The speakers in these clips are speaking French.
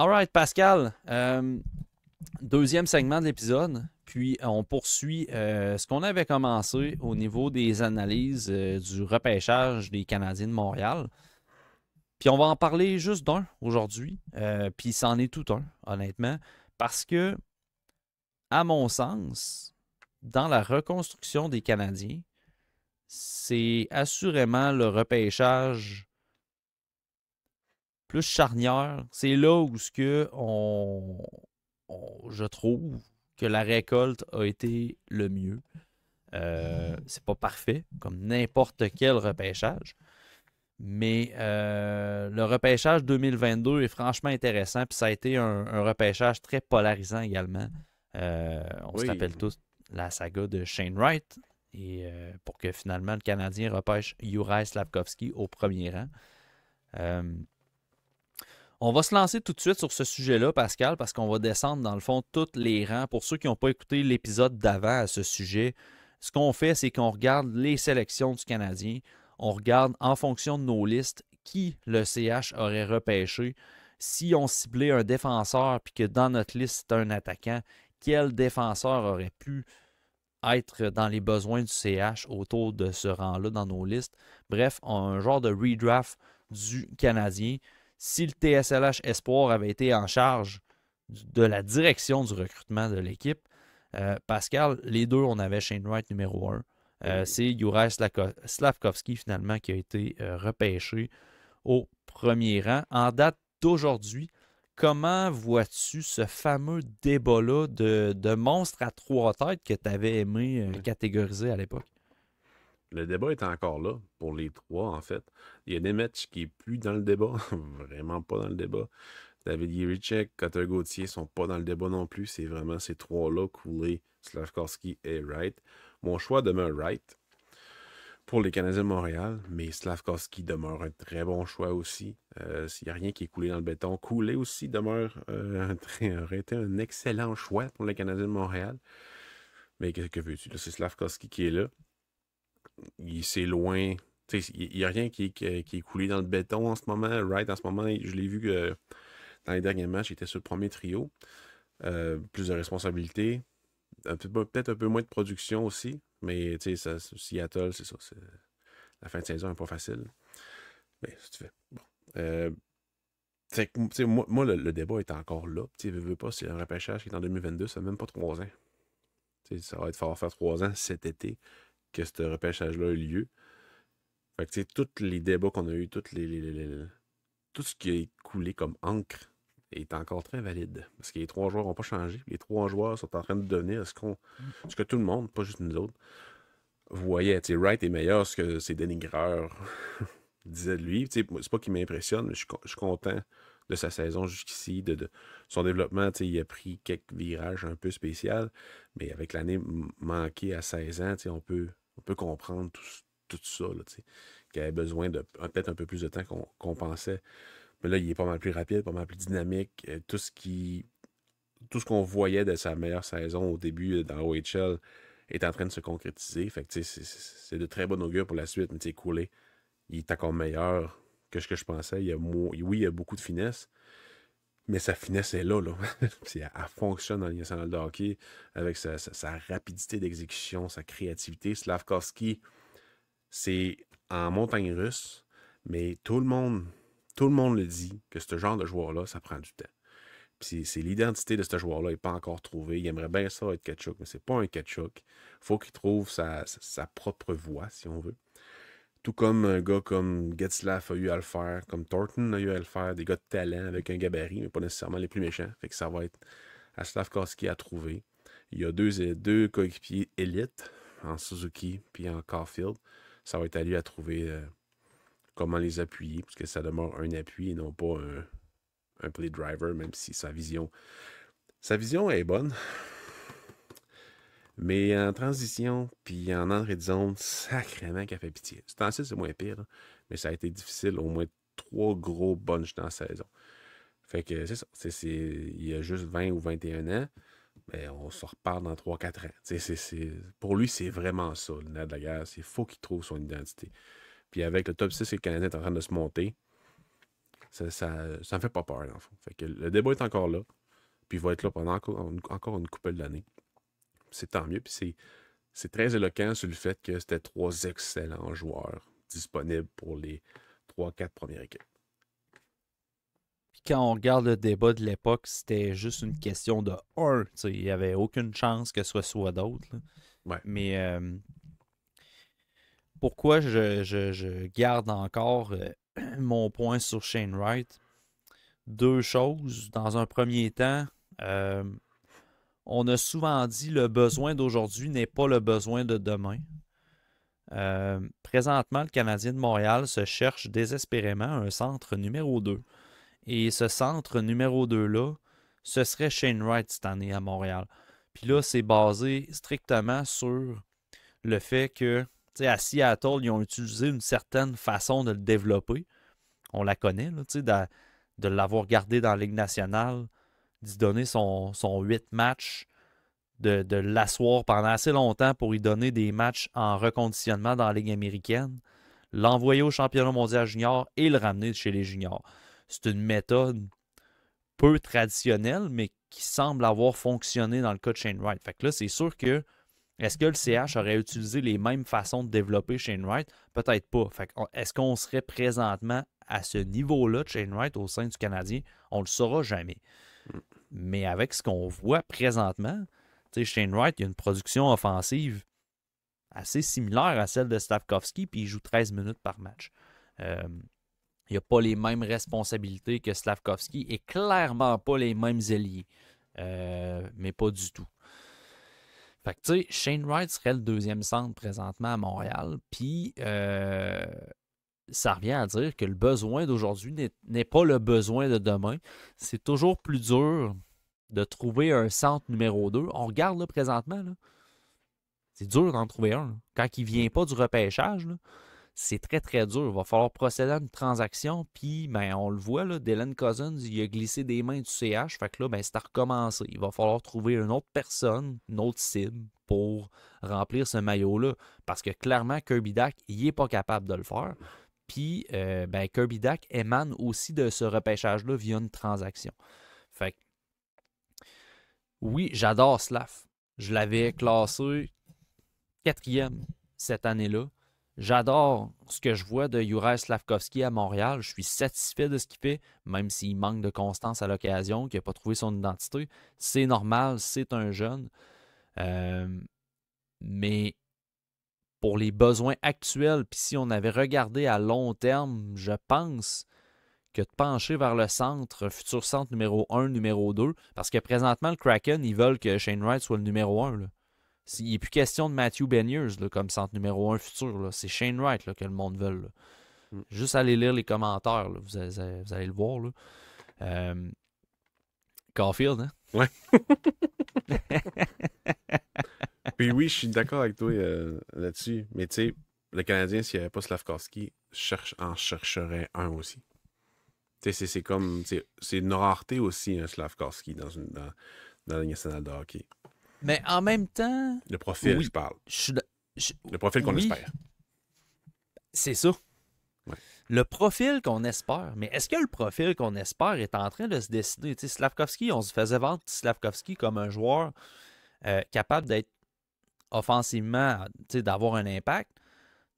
All right, Pascal. Deuxième segment de l'épisode. Puis on poursuit ce qu'on avait commencé au niveau des analyses du repêchage des Canadiens de Montréal. Puis on va en parler juste d'un aujourd'hui. Puis c'en est tout un, honnêtement. Parce que, à mon sens, dans la reconstruction des Canadiens, c'est assurément le repêchage plus charnière. C'est là où je trouve que la récolte a été le mieux. C'est pas parfait, comme n'importe quel repêchage. Mais le repêchage 2022 est franchement intéressant. Puis ça a été un repêchage très polarisant également. On se Oui, rappelle tous la saga de Shane Wright. Et pour que finalement le Canadien repêche Juraj Slafkovský au premier rang. Euh, on va se lancer tout de suite sur ce sujet-là, Pascal, parce qu'on va descendre dans le fond tous les rangs. Pour ceux qui n'ont pas écouté l'épisode d'avant à ce sujet, ce qu'on fait, c'est qu'on regarde les sélections du Canadien. On regarde en fonction de nos listes qui le CH aurait repêché. Si on ciblait un défenseur puis que dans notre liste c'est un attaquant, quel défenseur aurait pu être dans les besoins du CH autour de ce rang-là dans nos listes. Bref, un genre de redraft du Canadien. Si le TSLH Espoir avait été en charge de la direction du recrutement de l'équipe, Pascal, les deux, on avait Shane Wright numéro 1. oui. C'est Juraj Slafkovský finalement qui a été repêché au premier rang. En date d'aujourd'hui, comment vois-tu ce fameux débat-là de monstre à trois têtes que tu avais aimé catégoriser à l'époque? Le débat est encore là pour les trois, en fait. Il y a Nemec qui est plus dans le débat, vraiment pas dans le débat. David Jiricek, Cutter Gauthier sont pas dans le débat non plus. C'est vraiment ces trois-là, Cooley, Slafkovský et Wright. Mon choix demeure Wright pour les Canadiens de Montréal, mais Slafkovský demeure un très bon choix aussi. S'il n'y a rien qui est coulé dans le béton, Cooley aussi demeure aurait été un excellent choix pour les Canadiens de Montréal. Mais que veux-tu? Là, c'est Slafkovský qui est là. C'est loin. Il n'y a rien qui est coulé dans le béton en ce moment. Wright, en ce moment, je l'ai vu dans les derniers matchs, il était sur le premier trio. Plus de responsabilités. Peut-être un peu moins de production aussi. Mais Seattle, c'est ça. La fin de saison n'est pas facile. Mais si tu fais. Bon. Moi, le débat est encore là. Veux pas, c'est un repêchage qui est en 2022, ça n'a même pas 3 ans. Ça va être fort faire 3 ans cet été que ce repêchage-là a eu lieu. Fait que, tous les débats qu'on a eus, tout ce qui est coulé comme encre est encore très valide. Parce que les trois joueurs n'ont pas changé. Les trois joueurs sont en train de devenir ce que tout le monde, pas juste nous autres, voyait. Wright est meilleur ce que ses dénigreurs disaient de lui. C'est pas qu'il m'impressionne, mais je suis content de sa saison jusqu'ici, de son développement. Il a pris quelques virages un peu spéciaux, mais avec l'année manquée à 16 ans, on peut comprendre tout ça, qu'il avait besoin de peut-être un peu plus de temps qu'on pensait. Mais là, il est pas mal plus rapide, pas mal plus dynamique. Tout ce qu'on voyait de sa meilleure saison au début dans OHL est en train de se concrétiser. Fait que c'est de très bon augure pour la suite. Mais Cooley, il est encore meilleur que ce que je pensais. Oui, il a beaucoup de finesse, mais sa finesse est là. Elle fonctionne dans la Ligue nationale de hockey avec sa rapidité d'exécution, sa créativité. Slafkovský, c'est en montagne russe, mais tout le monde le dit que ce genre de joueur-là, ça prend du temps. Puis c'est l'identité de ce joueur-là n'est pas encore trouvée. Il aimerait bien ça être Tkachuk, mais c'est pas un Tkachuk. Il faut qu'il trouve sa propre voie, si on veut. Tout comme un gars comme Getzlaf a eu à le faire, comme Thornton a eu à le faire, des gars de talent avec un gabarit, mais pas nécessairement les plus méchants. Fait que ça va être à Slafkovský à trouver. Il y a deux coéquipiers élites en Suzuki puis en Caulfield. Ça va être à lui à trouver comment les appuyer, parce que ça demeure un appui et non pas un play driver, même si sa vision est bonne. Mais en transition, puis en entrée de zone, sacrément qu'elle fait pitié. Ce temps-ci, c'est moins pire, là, mais ça a été difficile, au moins 3 gros bunches dans la saison. Fait que c'est ça. Il y a juste 20 ou 21 ans, mais on se reparle dans 3-4 ans. Pour lui, c'est vraiment ça, le nerf de la guerre. Il faut qu'il trouve son identité. Puis avec le top 6 et le Canadien est en train de se monter, ça me fait pas peur, dans le fond. Fait que le débat est encore là, puis il va être là pendant encore une couple d'années. C'est tant mieux, puis c'est très éloquent sur le fait que c'était 3 excellents joueurs disponibles pour les 3-4 premières équipes. Puis quand on regarde le débat de l'époque, c'était juste une question de un. Il n'y avait aucune chance que ce soit d'autres. Ouais. Mais pourquoi je garde encore mon point sur Shane Wright? Deux choses. Dans un premier temps, on a souvent dit le besoin d'aujourd'hui n'est pas le besoin de demain. Présentement, le Canadien de Montréal se cherche désespérément un centre numéro 2. Et ce centre numéro 2-là, ce serait Shane Wright cette année à Montréal. Puis là, c'est basé strictement sur le fait que, tu sais, à Seattle, ils ont utilisé une certaine façon de le développer. On la connaît, là, tu sais, de l'avoir gardé dans la Ligue nationale, d'y donner son 8 matchs, de l'asseoir pendant assez longtemps pour y donner des matchs en reconditionnement dans la Ligue américaine, l'envoyer au championnat mondial junior et le ramener chez les juniors. C'est une méthode peu traditionnelle, mais qui semble avoir fonctionné dans le cas de Shane Wright. Fait que là, c'est sûr que est-ce que le CH aurait utilisé les mêmes façons de développer Shane Wright? Peut-être pas. Fait que est-ce qu'on serait présentement à ce niveau-là de Shane Wright au sein du Canadien? On ne le saura jamais. Mais avec ce qu'on voit présentement, Shane Wright, il y a une production offensive assez similaire à celle de Slafkovsky, puis il joue 13 minutes par match. Il n'a pas les mêmes responsabilités que Slafkovsky et clairement pas les mêmes ailiers. Mais pas du tout. Fait que, tu sais, Shane Wright serait le deuxième centre présentement à Montréal. Puis, ça revient à dire que le besoin d'aujourd'hui n'est pas le besoin de demain. C'est toujours plus dur de trouver un centre numéro 2. On regarde là présentement, là, c'est dur d'en trouver un. Là. Quand il ne vient pas du repêchage, là, c'est très, très dur. Il va falloir procéder à une transaction. Puis, ben, on le voit, là, Dylan Cousins, il a glissé des mains du CH. Fait que là, ben, c'est à recommencer. Il va falloir trouver une autre personne, une autre cible pour remplir ce maillot-là. Parce que clairement, Kirby Dach, il n'est pas capable de le faire. Puis, ben, Kirby Dach émane aussi de ce repêchage-là via une transaction. Fait que, oui, j'adore Slav. Je l'avais classé 4e cette année-là. J'adore ce que je vois de Juraj Slafkovsky à Montréal. Je suis satisfait de ce qu'il fait, même s'il manque de constance à l'occasion, qu'il n'a pas trouvé son identité. C'est normal, c'est un jeune. Mais pour les besoins actuels, puis si on avait regardé à long terme, je pense que de pencher vers le centre, futur centre numéro 1, numéro 2, parce que présentement, le Kraken, ils veulent que Shane Wright soit le numéro 1. Là. Il n'est plus question de Matthew Beniers là, comme centre numéro 1 futur. Là. C'est Shane Wright là, que le monde veut. Là. Juste aller lire les commentaires. Là. Vous allez le voir. Là. Caulfield, hein? Ouais. Puis oui, je suis d'accord avec toi là-dessus. Mais tu sais, le Canadien, s'il n'y avait pas Slafkovsky, en chercherait un aussi. Tu sais, c'est comme... C'est une rareté aussi, un Slafkovsky dans la Ligue nationale de hockey. Mais en même temps... Le profil, oui, je parle. Le profil qu'on espère. C'est ça. Ouais. Le profil qu'on espère. Mais est-ce que le profil qu'on espère est en train de se dessiner? Tu sais, Slafkovsky, on se faisait vendre Slafkovsky comme un joueur capable d'être offensivement, d'avoir un impact,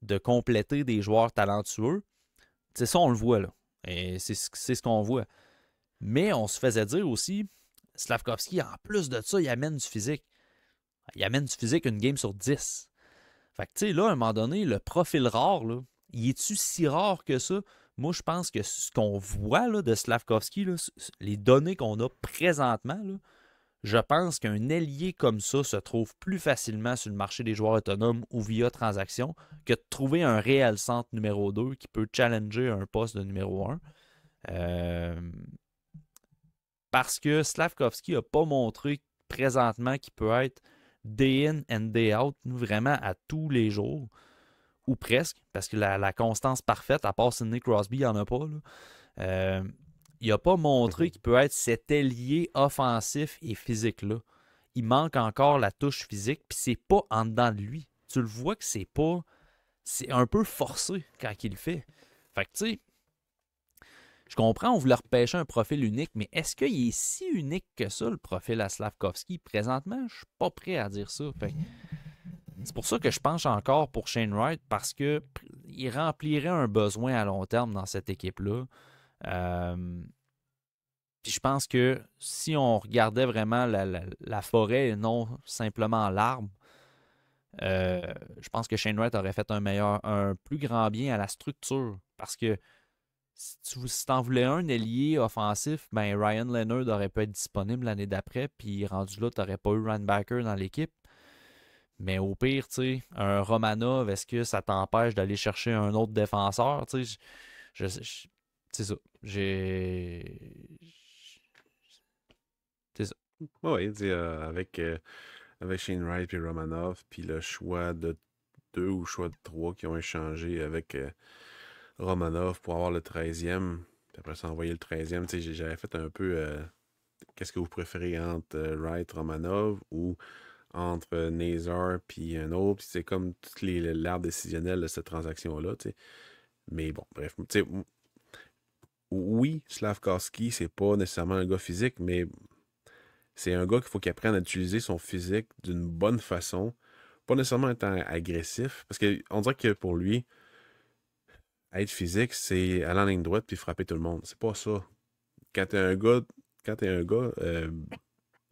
de compléter des joueurs talentueux. C'est ça, on le voit, là. Et c'est ce qu'on voit. Mais on se faisait dire aussi, Slafkovsky, en plus de ça, il amène du physique. Il amène du physique une game sur 10. Fait que, tu sais, là, à un moment donné, le profil rare, là, il est-tu si rare que ça? Moi, je pense que ce qu'on voit là, de Slafkovsky, là, les données qu'on a présentement, là, je pense qu'un ailier comme ça se trouve plus facilement sur le marché des joueurs autonomes ou via transaction que de trouver un réel centre numéro 2 qui peut challenger un poste de numéro 1. Parce que Slafkovsky n'a pas montré présentement qu'il peut être day in and day out, vraiment à tous les jours, ou presque, parce que la constance parfaite, à part Sidney Crosby, il n'y en a pas. Il n'a pas montré qu'il peut être cet ailier offensif et physique-là. Il manque encore la touche physique, puis c'est pas en dedans de lui. Tu le vois que c'est pas... C'est un peu forcé quand il le fait. Fait que, tu sais, Je comprends, on voulait repêcher un profil unique, mais est-ce qu'il est si unique que ça, le profil à Slavkovski? Présentement, je suis pas prêt à dire ça. C'est pour ça que je penche encore pour Shane Wright, parce que il remplirait un besoin à long terme dans cette équipe-là. Puis je pense que si on regardait vraiment la forêt et non simplement l'arbre, je pense que Shane Wright aurait fait un plus grand bien à la structure. Parce que si t'en voulais un ailier offensif, ben Ryan Leonard aurait pu être disponible l'année d'après, puis rendu là, t'aurais pas eu Backer dans l'équipe. Mais au pire, tu sais, un Romanov, est-ce que ça t'empêche d'aller chercher un autre défenseur? Tu sais, c'est ça. C'est ça. Oui, avec Shane Wright et Romanov, puis le choix de 2 ou choix de 3 qui ont échangé avec Romanov pour avoir le 13e. Puis après ça, envoyer le 13e. Tu sais, j'avais fait un peu qu'est-ce que vous préférez entre Wright, Romanov ou entre Nazar puis un autre. C'est comme tout l'arbre décisionnel de cette transaction-là. Tu sais. Mais bon, bref. Tu sais, oui, Slavkovski, c'est pas nécessairement un gars physique, mais c'est un gars qu'il faut qu'il apprenne à utiliser son physique d'une bonne façon. Pas nécessairement étant agressif. Parce qu'on dirait que pour lui, être physique, c'est aller en ligne droite puis frapper tout le monde. C'est pas ça. Quand t'es un gars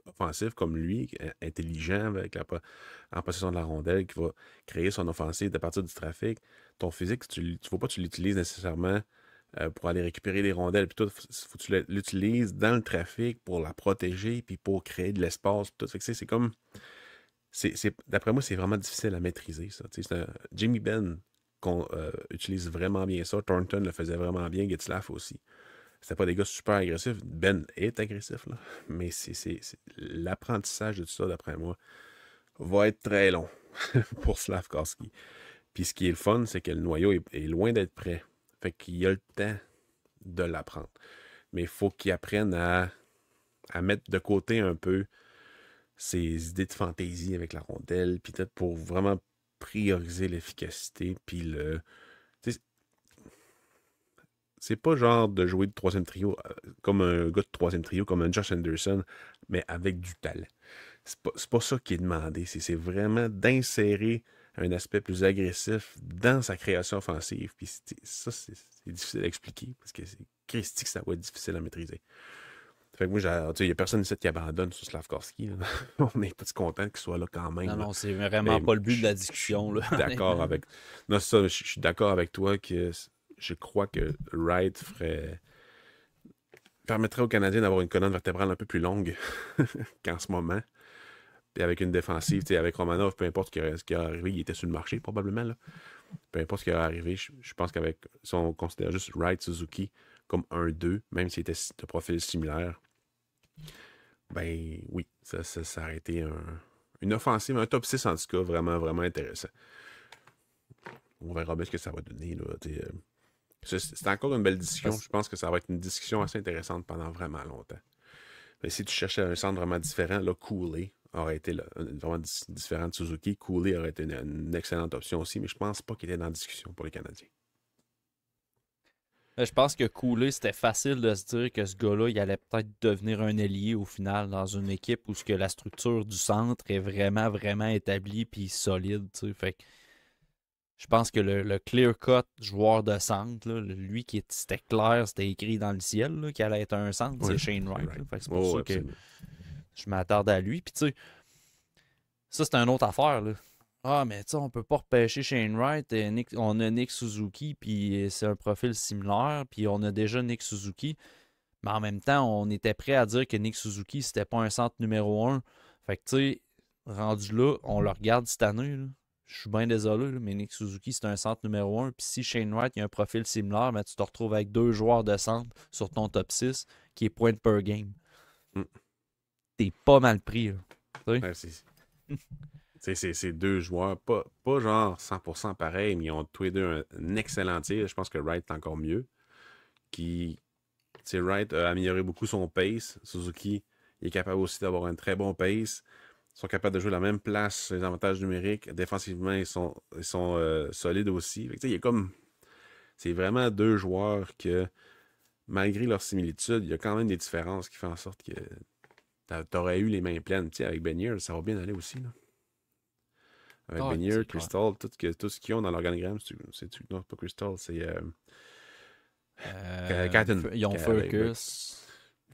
offensif comme lui, intelligent en possession de la rondelle, qui va créer son offensive à partir du trafic, ton physique, tu ne faut pas que tu l'utilises nécessairement pour aller récupérer des rondelles. Puis tout, faut que tu l'utilises dans le trafic pour la protéger puis pour créer de l'espace. Tout. Fait que c'est comme. D'après moi, c'est vraiment difficile à maîtriser, ça. Jimmy Benn utilise vraiment bien ça. Thornton le faisait vraiment bien. Getzlaff aussi. C'était pas des gars super agressifs. Ben est agressif, là. Mais l'apprentissage de tout ça, d'après moi, va être très long pour Slavkovski. Puis ce qui est le fun, c'est que le noyau est loin d'être prêt. Fait qu'il a le temps de l'apprendre. Mais il faut qu'il apprenne à mettre de côté un peu ses idées de fantaisie avec la rondelle, puis peut-être pour vraiment prioriser l'efficacité, puis c'est pas genre de jouer de troisième trio comme un gars de troisième trio, comme un Josh Anderson, mais avec du talent. C'est pas ça qui est demandé. C'est vraiment d'insérer un aspect plus agressif dans sa création offensive. Puis ça, c'est difficile à expliquer parce que c'est Christy que ça va être difficile à maîtriser. Fait que moi, il n'y a personne ici qui abandonne sur Slavkovski. On est tous contents qu'il soit là quand même. Non, c'est vraiment pas le but de la discussion. Là. D'accord avec. Non, ça, je suis d'accord avec toi que je crois que Wright permettrait aux Canadiens d'avoir une colonne vertébrale un peu plus longue qu'en ce moment. Puis avec une défensive, avec Romanov, peu importe ce qui est arrivé, il était sur le marché probablement. Là. Peu importe ce qui est arrivé, je pense si on considère juste Wright Suzuki comme 1-2, même s'il était de profil similaire, ben oui, ça aurait été une offensive, un top 6 en tout cas, vraiment, vraiment intéressant. On verra bien ce que ça va donner. Là, c'est encore une belle discussion. Je pense que ça va être une discussion assez intéressante pendant vraiment longtemps. Mais si tu cherchais un centre vraiment différent, là, Cooley aurait été vraiment différent de Suzuki. Cooley aurait été une excellente option aussi, mais je pense pas qu'il était dans la discussion pour les Canadiens. Je pense que Cooley, c'était facile de se dire que ce gars-là, il allait peut-être devenir un ailier au final dans une équipe où la structure du centre est vraiment, vraiment établie puis solide. Fait que je pense que le clear-cut joueur de centre, là, lui c'était clair, c'était écrit dans le ciel qu'il allait être un centre, c'est Shane Wright. C'est pour ça que je m'attarde à lui. Puis tu sais, ça c'est une autre affaire. Là. Ah, mais tu sais, on peut pas repêcher Shane Wright. On a Nick Suzuki, puis c'est un profil similaire, puis on a déjà Nick Suzuki. Mais en même temps, on était prêt à dire que Nick Suzuki, c'était pas un centre numéro 1. Fait que tu sais, rendu là, on le regarde cette année. Là. Je suis bien désolé, là, mais Nick Suzuki, c'est un centre numéro 1. Puis si Shane Wright il a un profil similaire, ben, tu te retrouves avec 2 joueurs de centre sur ton top 6 qui est point per game. T'es pas mal pris. Là. C'est 2 joueurs, pas genre 100% pareil, mais ils ont tous les deux un excellent tir. Je pense que Wright est encore mieux. Wright a amélioré beaucoup son pace. Suzuki il est capable aussi d'avoir un très bon pace. Ils sont capables de jouer la même place, les avantages numériques. Défensivement, ils sont solides aussi. Fait que, c'est vraiment 2 joueurs que malgré leurs similitudes, il y a quand même des différences qui font en sorte que t'aurais eu les mains pleines. Tu sais, avec Benier, ça va bien aller aussi. Là. Avec Ouais, Benier, c'est clair. Crystal, tout ce qu'ils ont dans l'organigramme, non, pas Crystal, c'est Catton. Ils ont Focus,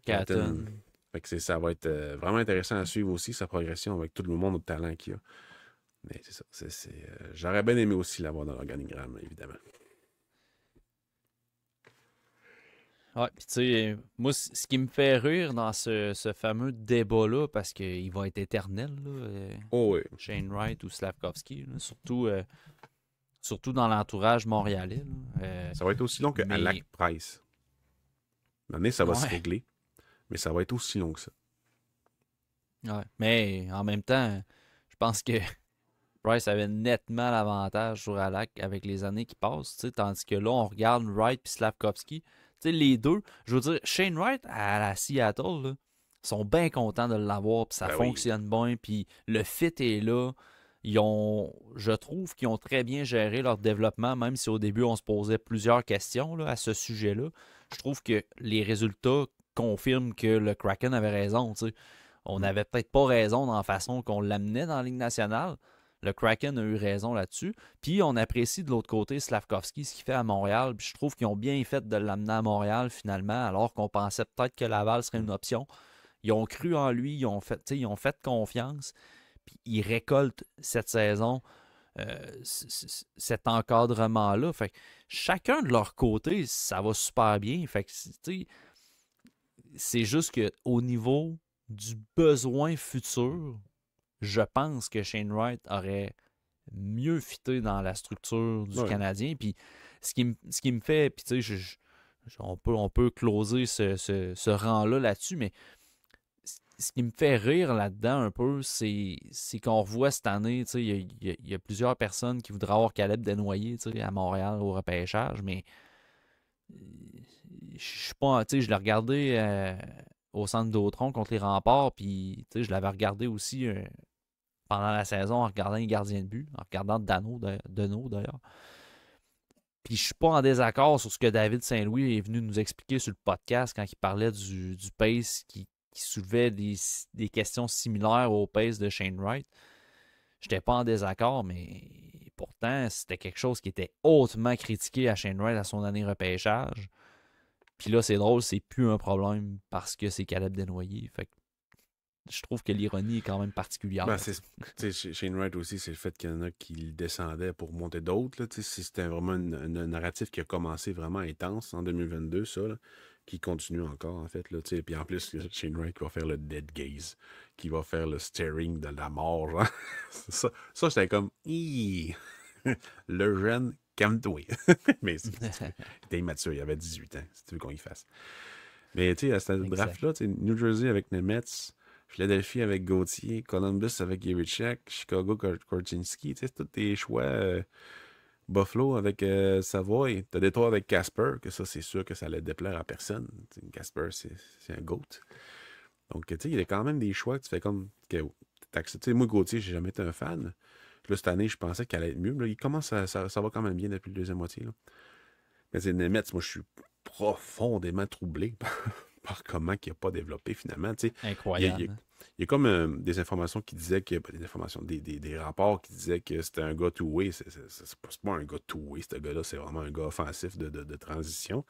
Catton. Catton. Fait que ça va être vraiment intéressant à suivre aussi, sa progression avec tout le monde de talent qu'il y a. Mais c'est ça. J'aurais bien aimé aussi l'avoir dans l'organigramme, évidemment. Ouais, puis tu sais, moi, ce qui me fait rire dans ce fameux débat-là, parce qu'il va être éternel, là, Oh oui. Shane Wright ou Slavkovski, là, surtout dans l'entourage montréalais. Là, Ça va être aussi long que mais Alak Price. Maintenant, ça va se ouais, régler, mais ça va être aussi long que ça. ouais. Mais en même temps, je pense que Price avait nettement l'avantage sur Alak avec les années qui passent, tu sais, tandis que là, on regarde Wright et Slavkovski. Tu sais, les deux, je veux dire, Shane Wright à la Seattle, là, sont bien contents de l'avoir, puis ça Ben oui. fonctionne bien, puis le fit est là. Je trouve qu'ils ont très bien géré leur développement, même si au début on se posait plusieurs questions là, à ce sujet-là. Je trouve que les résultats confirment que le Kraken avait raison. Tu sais. On Mm. n'avait peut-être pas raison dans la façon qu'on l'amenait dans la Ligue nationale. Le Kraken a eu raison là-dessus. Puis on apprécie de l'autre côté Slavkovski, ce qu'il fait à Montréal. Puis je trouve qu'ils ont bien fait de l'amener à Montréal finalement, alors qu'on pensait peut-être que Laval serait une option. Ils ont cru en lui, ils ont fait confiance. Puis ils récoltent cette saison cet encadrement-là. Fait que chacun de leur côté, ça va super bien. Fait que c'est juste qu'au niveau du besoin futur, je pense que Shane Wright aurait mieux fité dans la structure du Ouais. Canadien. Puis ce qui me fait, puis tu sais, on peut closer ce rang-là là-dessus, mais ce qui me fait rire là-dedans un peu, c'est qu'on revoit cette année, tu sais, il y a plusieurs personnes qui voudraient avoir Caleb Desnoyers, tu sais, à Montréal au repêchage, mais je suis pas, tu sais, je l'ai regardé au centre d'Autron contre les Remparts, puis tu sais, je l'avais regardé aussi pendant la saison en regardant les gardiens de but, en regardant Deneau d'ailleurs. Puis je suis pas en désaccord sur ce que David Saint-Louis est venu nous expliquer sur le podcast quand il parlait du pace qui soulevait des questions similaires au pace de Shane Wright. J'étais pas en désaccord, mais pourtant, c'était quelque chose qui était hautement critiqué à Shane Wright à son année repêchage. Puis là, c'est drôle, c'est plus un problème parce que c'est Caleb Desnoyers. Fait que je trouve que l'ironie est quand même particulière. Ben, Shane Wright aussi, c'est le fait qu'il y en a qui le descendaient pour monter d'autres. Là, c'était vraiment un narratif qui a commencé vraiment intense en 2022, ça, là, qui continue encore, en fait. Là, puis en plus, Shane Wright qui va faire le dead gaze, qui va faire le staring de la mort. Genre. ça j'étais comme, le jeune, calme-toi. Mais il était immature, il avait 18 ans, si tu veux qu'on y fasse. Mais tu sais, à cette draft-là, New Jersey avec Nemetz, Philadelphie avec Gauthier, Columbus avec Yerichek, Chicago Korchinski, tu sais, c'est tous tes choix. Buffalo avec Savoy, t'as Détroit avec Casper, que ça, c'est sûr que ça allait déplaire à personne. T'sais, Casper, c'est un GOAT. Donc, tu sais, il y a quand même des choix que tu fais comme. Que moi, Gauthier, j'ai jamais été un fan. Là, cette année, je pensais qu'elle allait être mieux. Là, il commence ça va quand même bien depuis le deuxième moitié. Là. Mais c'est Nemetz, moi, je suis profondément troublé par comment il n'a pas développé finalement. Incroyable. Il y a comme des informations qui disaient que. Des informations, des rapports qui disaient que c'était un gars two-way. C'est pas un gars two-way, ce gars-là. C'est vraiment un gars offensif de transition.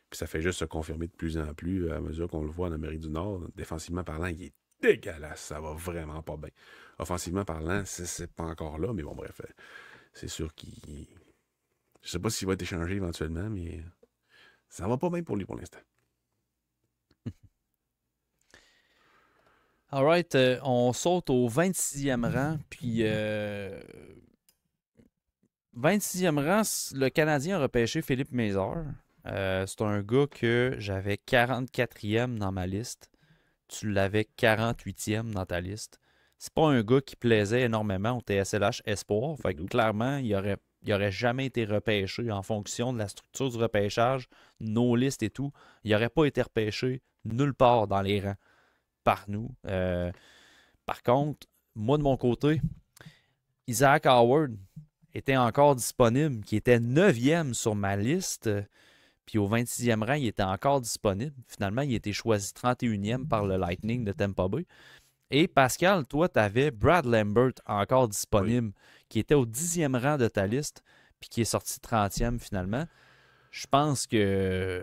Puis ça fait juste se confirmer de plus en plus à mesure qu'on le voit en Amérique du Nord. Défensivement parlant, il est dégueulasse. Ça va vraiment pas bien. Offensivement parlant, c'est pas encore là. Mais bon, bref. C'est sûr qu'il. Je sais pas s'il va être échangé éventuellement, mais ça va pas bien pour lui pour l'instant. Alright, on saute au 26e rang. Puis 26e rang, le Canadien a repêché Philippe Mézard. C'est un gars que j'avais 44e dans ma liste. Tu l'avais 48e dans ta liste. C'est pas un gars qui plaisait énormément au TSLH Espoir. Fait que clairement, il aurait jamais été repêché en fonction de la structure du repêchage, nos listes et tout. Il n'aurait pas été repêché nulle part dans les rangs par nous. Par contre, moi de mon côté, Isaac Howard était encore disponible, qui était 9e sur ma liste. Puis au 26e rang, il était encore disponible. Finalement, il a été choisi 31e par le Lightning de Tampa Bay. Et Pascal, toi, tu avais Brad Lambert encore Oui. disponible, qui était au 10e rang de ta liste, puis qui est sorti 30e finalement. Je pense que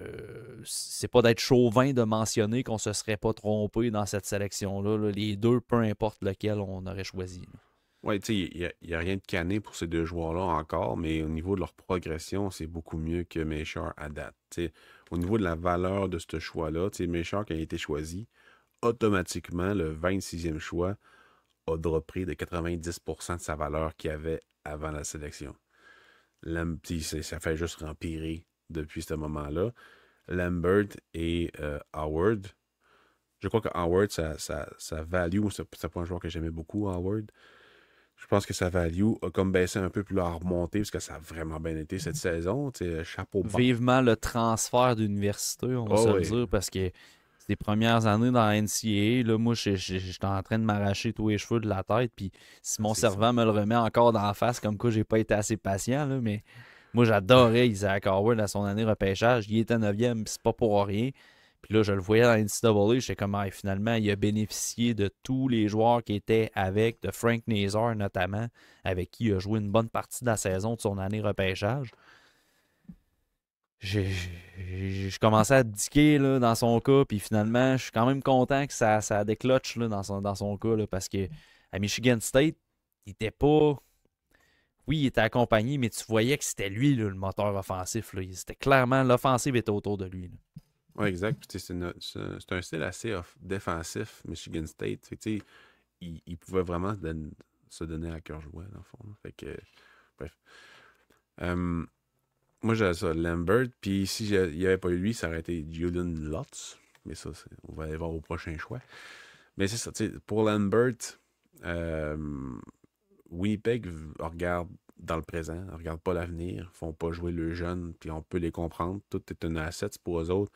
c'est pas d'être chauvin de mentionner qu'on se serait pas trompé dans cette sélection-là. Là. Les deux, peu importe lequel on aurait choisi. Là. Ouais, tu sais, il y a rien de cané pour ces deux joueurs-là encore, mais au niveau de leur progression, c'est beaucoup mieux que Méchard à date. Tu sais, au niveau de la valeur de ce choix-là, tu sais, Méchard, quand il a été choisi, automatiquement, le 26e choix a droppé de 90% de sa valeur qu'il avait avant la sélection. Puis ça fait juste empirer depuis ce moment-là. Lambert et Howard. Je crois que Howard, sa value, c'est pas un joueur que j'aimais beaucoup, Howard. Je pense que sa value a comme baissé un peu, puis là, a remonté, parce que ça a vraiment bien été cette saison. Tu sais, chapeau bas. Vivement le transfert d'université, on va se Oh le oui, dire, parce que ces premières années dans la NCAA, là, moi, j'étais en train de m'arracher tous les cheveux de la tête, puis si mon c'est ça. servant me le remet encore dans la face, comme quoi j'ai pas été assez patient, là, mais moi, j'adorais Isaac Howard à son année repêchage. Il était 9e, puis c'est pas pour rien. Puis là, je le voyais dans la NCAA, j'étais comme, ah, finalement, il a bénéficié de tous les joueurs qui étaient avec, de Frank Nazar notamment, avec qui il a joué une bonne partie de la saison de son année repêchage. Je commençais à diquer là, dans son cas, puis finalement, je suis quand même content que ça décloche là, dans son cas, là, parce que à Michigan State, il était pas. Oui, il était accompagné, mais tu voyais que c'était lui là, le moteur offensif. Là. C'était clairement l'offensive était autour de lui. Là. Ouais, exact. Puis, tu sais, c'est un style assez défensif, Michigan State. Fait que, tu sais, il pouvait vraiment se donner à cœur joie, dans le fond. Là. Fait que, bref. Euh, Moi, j'avais ça, Lambert. Puis si il n'y avait pas eu lui, ça aurait été Julian Lutz. Mais ça, on va aller voir au prochain choix. Mais c'est ça, tu sais, pour Lambert, euh, Winnipeg regarde dans le présent, ne regarde pas l'avenir, font pas jouer le jeune, puis on peut les comprendre. Tout est un asset pour eux autres.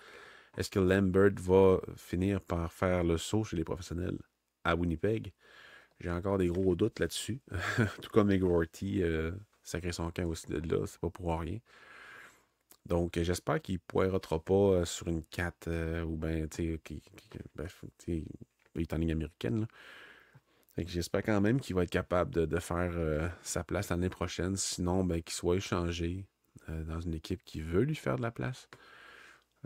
Est-ce que Lambert va finir par faire le saut chez les professionnels à Winnipeg? J'ai encore des gros doutes là-dessus. Tout comme McGrorty, sacré son camp aussi de là, c'est pas pour rien. Donc, j'espère qu'il ne poirotera pas sur une 4 ou bien, tu sais, bref, tu sais, il est en ligne américaine. Là. Fait que j'espère quand même qu'il va être capable de faire sa place l'année prochaine. Sinon, ben, qu'il soit échangé dans une équipe qui veut lui faire de la place.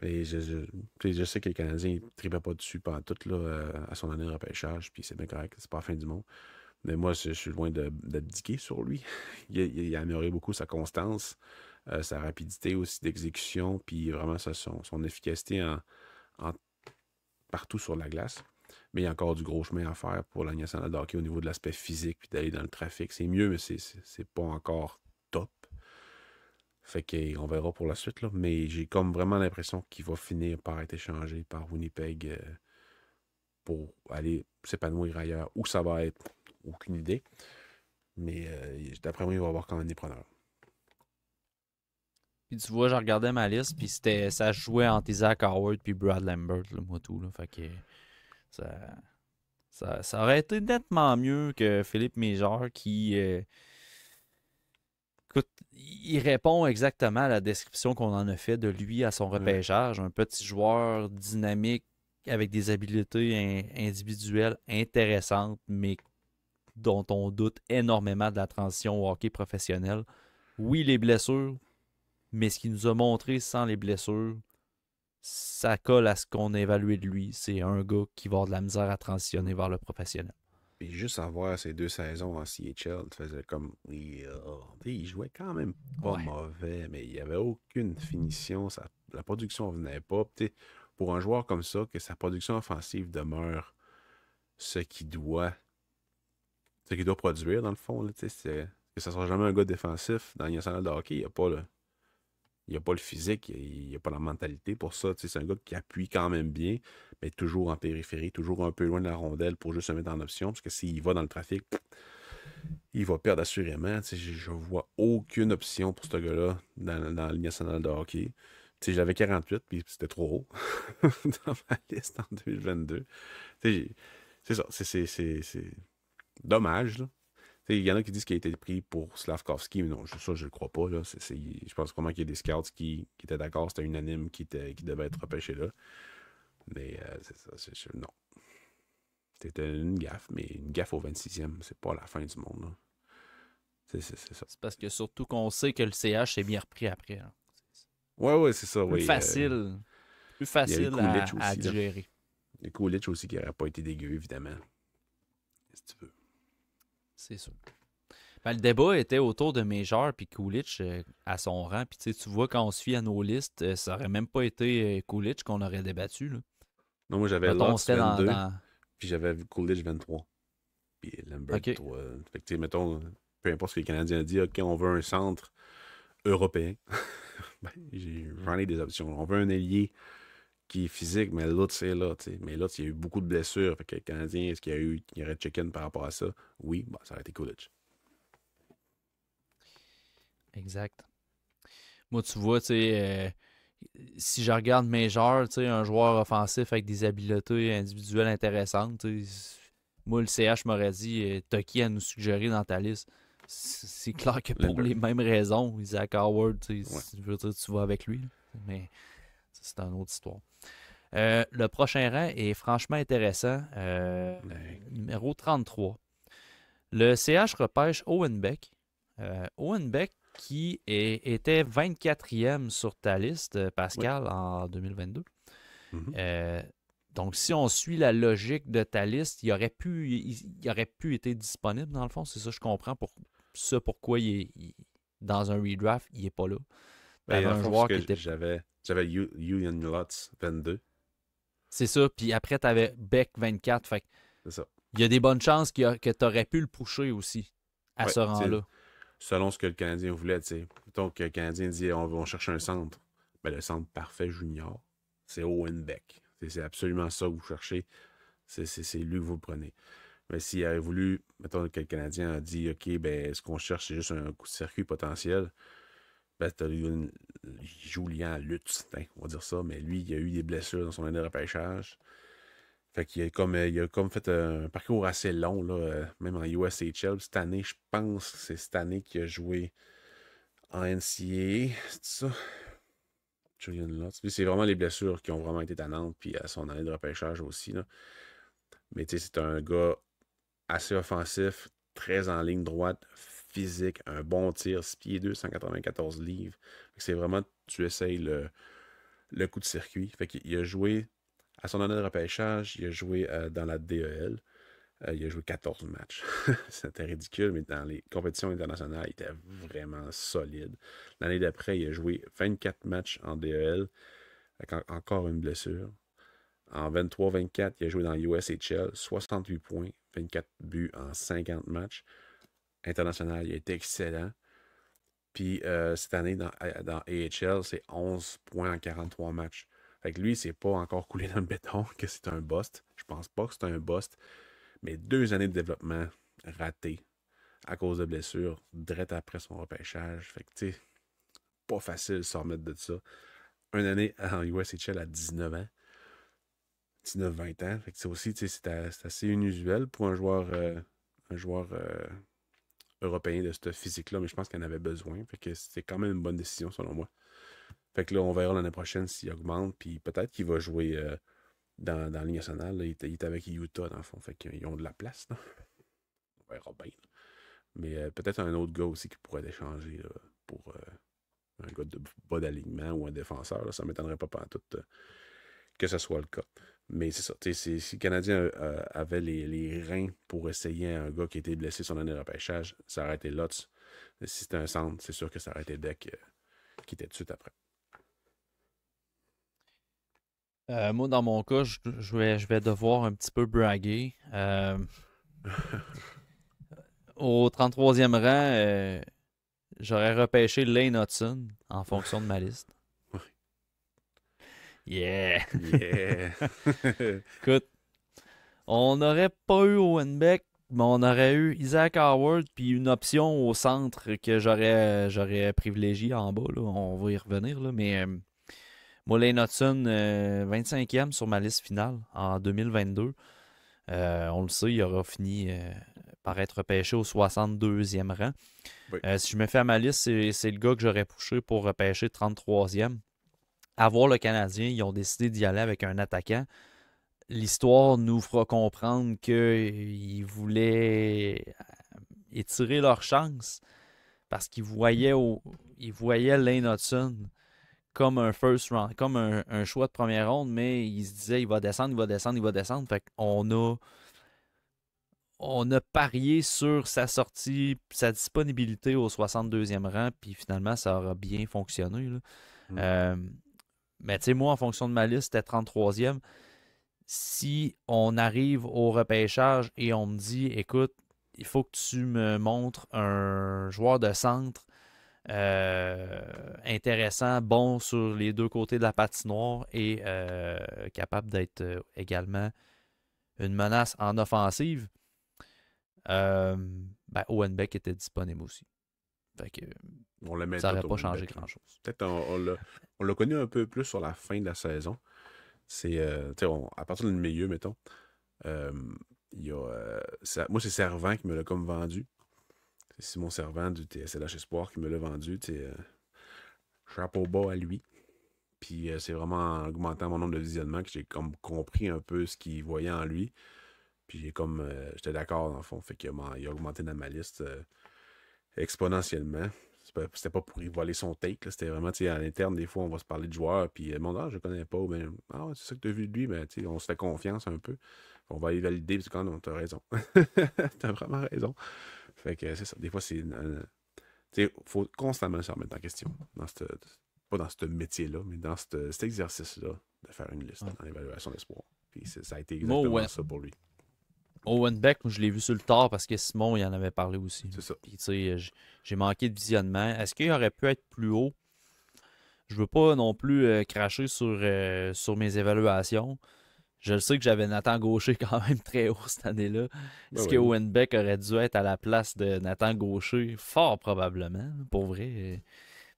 Et je sais que les Canadiens ne tripaient pas dessus pendant tout là, à son année de repêchage, puis c'est bien correct, c'est pas la fin du monde. Mais moi, je suis loin d'abdiquer sur lui. Il a amélioré beaucoup sa constance, sa rapidité aussi d'exécution, puis vraiment son efficacité en partout sur la glace. Mais il y a encore du gros chemin à faire pour la nationale de hockey au niveau de l'aspect physique, puis d'aller dans le trafic. C'est mieux, mais c'est pas encore top. Fait qu'on verra pour la suite, là. Mais j'ai comme vraiment l'impression qu'il va finir par être échangé par Winnipeg pour aller s'épanouir ailleurs. Où ça va être, aucune idée. Mais d'après moi, il va y avoir quand même des preneurs. Puis tu vois, je regardais ma liste, puis ça jouait entre Isaac Howard puis Brad Lambert, là, moi tout. Là, fait que ça, ça aurait été nettement mieux que Philippe Méjeur qui, écoute, il répond exactement à la description qu'on en a fait de lui à son Ouais. repêchage. Un petit joueur dynamique avec des habiletés individuelles intéressantes, mais dont on doute énormément de la transition au hockey professionnel. Oui, les blessures, mais ce qu'il nous a montré sans les blessures, ça colle à ce qu'on a évalué de lui. C'est un gars qui va avoir de la misère à transitionner vers le professionnel. Puis juste en voir ces deux saisons en CHL, tu faisais comme. Il jouait quand même pas Ouais. mauvais, mais il n'y avait aucune finition. La production ne venait pas. Tu sais, pour un joueur comme ça, que sa production offensive demeure ce qu'il doit, ce qu'il doit produire, dans le fond, là, tu sais, que ça ne sera jamais un gars défensif dans le national de hockey. Il n'y a pas le physique, il n'y a pas la mentalité pour ça. Tu sais, c'est un gars qui appuie quand même bien, mais toujours en périphérie, toujours un peu loin de la rondelle pour juste se mettre en option, parce que s'il va dans le trafic, il va perdre assurément. Tu sais, je vois aucune option pour ce gars-là dans la Ligue nationale de hockey. Tu sais, j'avais 48, puis c'était trop haut dans ma liste en 2022. Tu sais, c'est ça, c'est dommage, là. Il y en a qui disent qu'il a été pris pour Slavkovski, mais non, ça, je le crois pas. Là. Je pense vraiment qu'il y a des scouts qui étaient d'accord, c'était unanime qui devait être repêché là. Mais c'est ça, non. C'était une gaffe, mais une gaffe au 26e, c'est pas la fin du monde. Là. C'est ça. C'est parce que surtout qu'on sait que le CH s'est bien repris après. Hein. Ouais, c'est ça, Plus oui. facile. Plus Il y a eu facile Coolidge à aussi. digérer. Il y a Coolidge aussi qui n'aurait pas été dégueu, évidemment. Si tu veux. C'est sûr. Ben, le débat était autour de Major puis Coolidge à son rang. Puis tu vois, quand on se fie à nos listes, ça aurait même pas été Coolidge qu'on aurait débattu. Là. Non, moi j'avais Mettons, Lutz c'était 22, puis j'avais Coolidge 23. Puis Lambert OK. 3. Fait que, mettons, peu importe ce que les Canadiens ont dit, OK, on veut un centre européen. Ben, j'en ai des options. On veut un ailier qui est physique, mais l'autre, c'est là. T'sais. Mais l'autre, il y a eu beaucoup de blessures. Fait que les Canadiens, est-ce qu'il y aurait chicken par rapport à ça? Oui, bah, ça aurait été Coolidge. Exact. Moi, tu vois, si je regarde Major, un joueur offensif avec des habiletés individuelles intéressantes, moi, le CH m'aurait dit t'as qui à nous suggérer dans ta liste? C'est clair que pour Lambert. les mêmes raisons, Isaac Howard, Ouais. je veux dire, tu vas avec lui. Là. Mais c'est une autre histoire. Le prochain rang est franchement intéressant. Numéro 33. Le CH repêche Owen Beck. Owen Beck qui était 24e sur ta liste, Pascal, en 2022. Mhm. Donc, si on suit la logique de ta liste, il aurait pu être disponible, dans le fond. C'est ça, je comprends pourquoi dans un redraft, il n'est pas là. Ben, T'avais dans le un fond, joueur parce qui que était... j'avais Julian Lutz 22. C'est ça, puis après, t'avais Beck 24. Fait C'est ça. il y a des bonnes chances que tu aurais pu le pusher aussi à Ouais, ce rang-là. selon ce que le Canadien voulait, tu sais. Donc, le Canadien dit on cherche un centre. Ben, le centre parfait junior, c'est Owen Beck. C'est absolument ça que vous cherchez. C'est lui que vous prenez. Mais s'il avait voulu, mettons que le Canadien a dit OK, ben, ce qu'on cherche, c'est juste un coup de circuit potentiel, ben, il joue Julien Lutz, on va dire ça, mais lui, il a eu des blessures dans son année de repêchage. Fait qu'il il a comme fait un parcours assez long, là, même en USHL. Cette année, je pense que c'est cette année qu'il a joué en NCAA. C'est ça? Julian Lutz. Lui, c'est vraiment les blessures qui ont vraiment été tannantes, puis à son année de repêchage aussi. Là. Mais tu sais, c'est un gars assez offensif, très en ligne droite, physique, un bon tir, 6 pieds 2, 194 livres. C'est vraiment, tu essayes le coup de circuit. Fait qu'il a joué, à son année de repêchage, il a joué dans la DEL. Il a joué 14 matchs. C'était ridicule, mais dans les compétitions internationales, il était vraiment solide. L'année d'après, il a joué 24 matchs en DEL, avec encore une blessure. En 23-24, il a joué dans USHL, 68 points, 24 buts en 50 matchs. International, il a été excellent. Puis cette année, dans AHL, c'est 11 points en 43 matchs. Fait que lui, c'est pas encore coulé dans le béton que c'est un bust. Je pense pas que c'est un bust. Mais 2 années de développement ratées à cause de blessures, direct après son repêchage. Fait que, tu sais, pas facile de s'en remettre de ça. Une année en USHL à 19 ans. 19-20 ans. Fait que c'est aussi, tu sais, c'est assez inusuel pour un joueur européen de ce physique-là, mais je pense qu'il en avait besoin. Fait que c'est quand même une bonne décision, selon moi. Fait que là, on verra l'année prochaine s'il augmente, puis peut-être qu'il va jouer dans la Ligue nationale. Là. Il est avec Utah, dans le fond. Fait qu'ils ont de la place, là. On verra bien. Mais peut-être un autre gars aussi qui pourrait échanger pour un gars de bas d'alignement ou un défenseur. Là. Ça ne m'étonnerait pas pantoute que ce soit le cas. Mais c'est ça. Si le Canadien avait les reins pour essayer un gars qui était blessé son année de repêchage, ça aurait été Lutz. Si c'était un centre, c'est sûr que ça aurait été Beck qui était tout de suite après. Moi, dans mon cas, je vais devoir un petit peu braguer. Au 33e rang, j'aurais repêché Lane Hudson en fonction de ma liste. Yeah! Yeah! Écoute, on n'aurait pas eu Owen Beck, mais on aurait eu Isaac Howard puis une option au centre que j'aurais privilégié en bas. Là. On va y revenir. Là, mais moi, Lane Hudson, 25e sur ma liste finale en 2022. On le sait, il aura fini par être repêché au 62e rang. Oui. Si je me fais à ma liste, c'est le gars que j'aurais poussé pour repêcher 33e. À voir le Canadien, ils ont décidé d'y aller avec un attaquant. L'histoire nous fera comprendre qu'ils voulaient étirer leur chance parce qu'ils voyaient Lane Hudson comme un first round, comme un choix de première ronde, mais ils se disaient il va descendre, il va descendre, il va descendre. Fait on a parié sur sa sortie, sa disponibilité au 62e rang, puis finalement, ça aura bien fonctionné. Là. Mais tu sais, moi, en fonction de ma liste, c'était 33e. Si on arrive au repêchage et on me dit, écoute, il faut que tu me montres un joueur de centre intéressant, bon sur les deux côtés de la patinoire et capable d'être également une menace en offensive, Owen Beck était disponible aussi. Fait que On le met ça n'aurait tout pas au changé Beck, là. grand-chose. Peut-être on l'a connu un peu plus sur la fin de la saison. C'est à partir du milieu, mettons. Il y a, moi, c'est Servant qui me l'a comme vendu. C'est Simon Servant du TSLH Espoir qui me l'a vendu. Chapeau bas à lui. Puis c'est vraiment en augmentant mon nombre de visionnements que j'ai comme compris un peu ce qu'il voyait en lui. Puis j'étais d'accord dans le fond. Fait qu'il il a augmenté dans ma liste exponentiellement. C'était pas pour y voler son take. C'était vraiment, à l'interne, des fois, on va se parler de joueurs. Puis mon je connais pas. Ben, ouais, c'est ça que tu as vu de lui. Ben, on se fait confiance un peu. On va aller valider. Puis quand non, t'as raison. T'as vraiment raison. Fait que c'est ça. Des fois, il faut constamment se remettre en question. Pas dans ce métier-là, mais dans cet exercice-là, de faire une liste dans l'évaluation d'espoir. Puis ça a été exactement ça pour lui. Owen Beck, je l'ai vu sur le tard parce que Simon, il en avait parlé aussi. C'est ça. Puis, tu sais, j'ai manqué de visionnement. Est-ce qu'il aurait pu être plus haut? Je veux pas non plus cracher sur mes évaluations. Je le sais que j'avais Nathan Gaucher quand même très haut cette année-là. Est-ce que Owen Beck aurait dû être à la place de Nathan Gaucher? Fort probablement, pour vrai.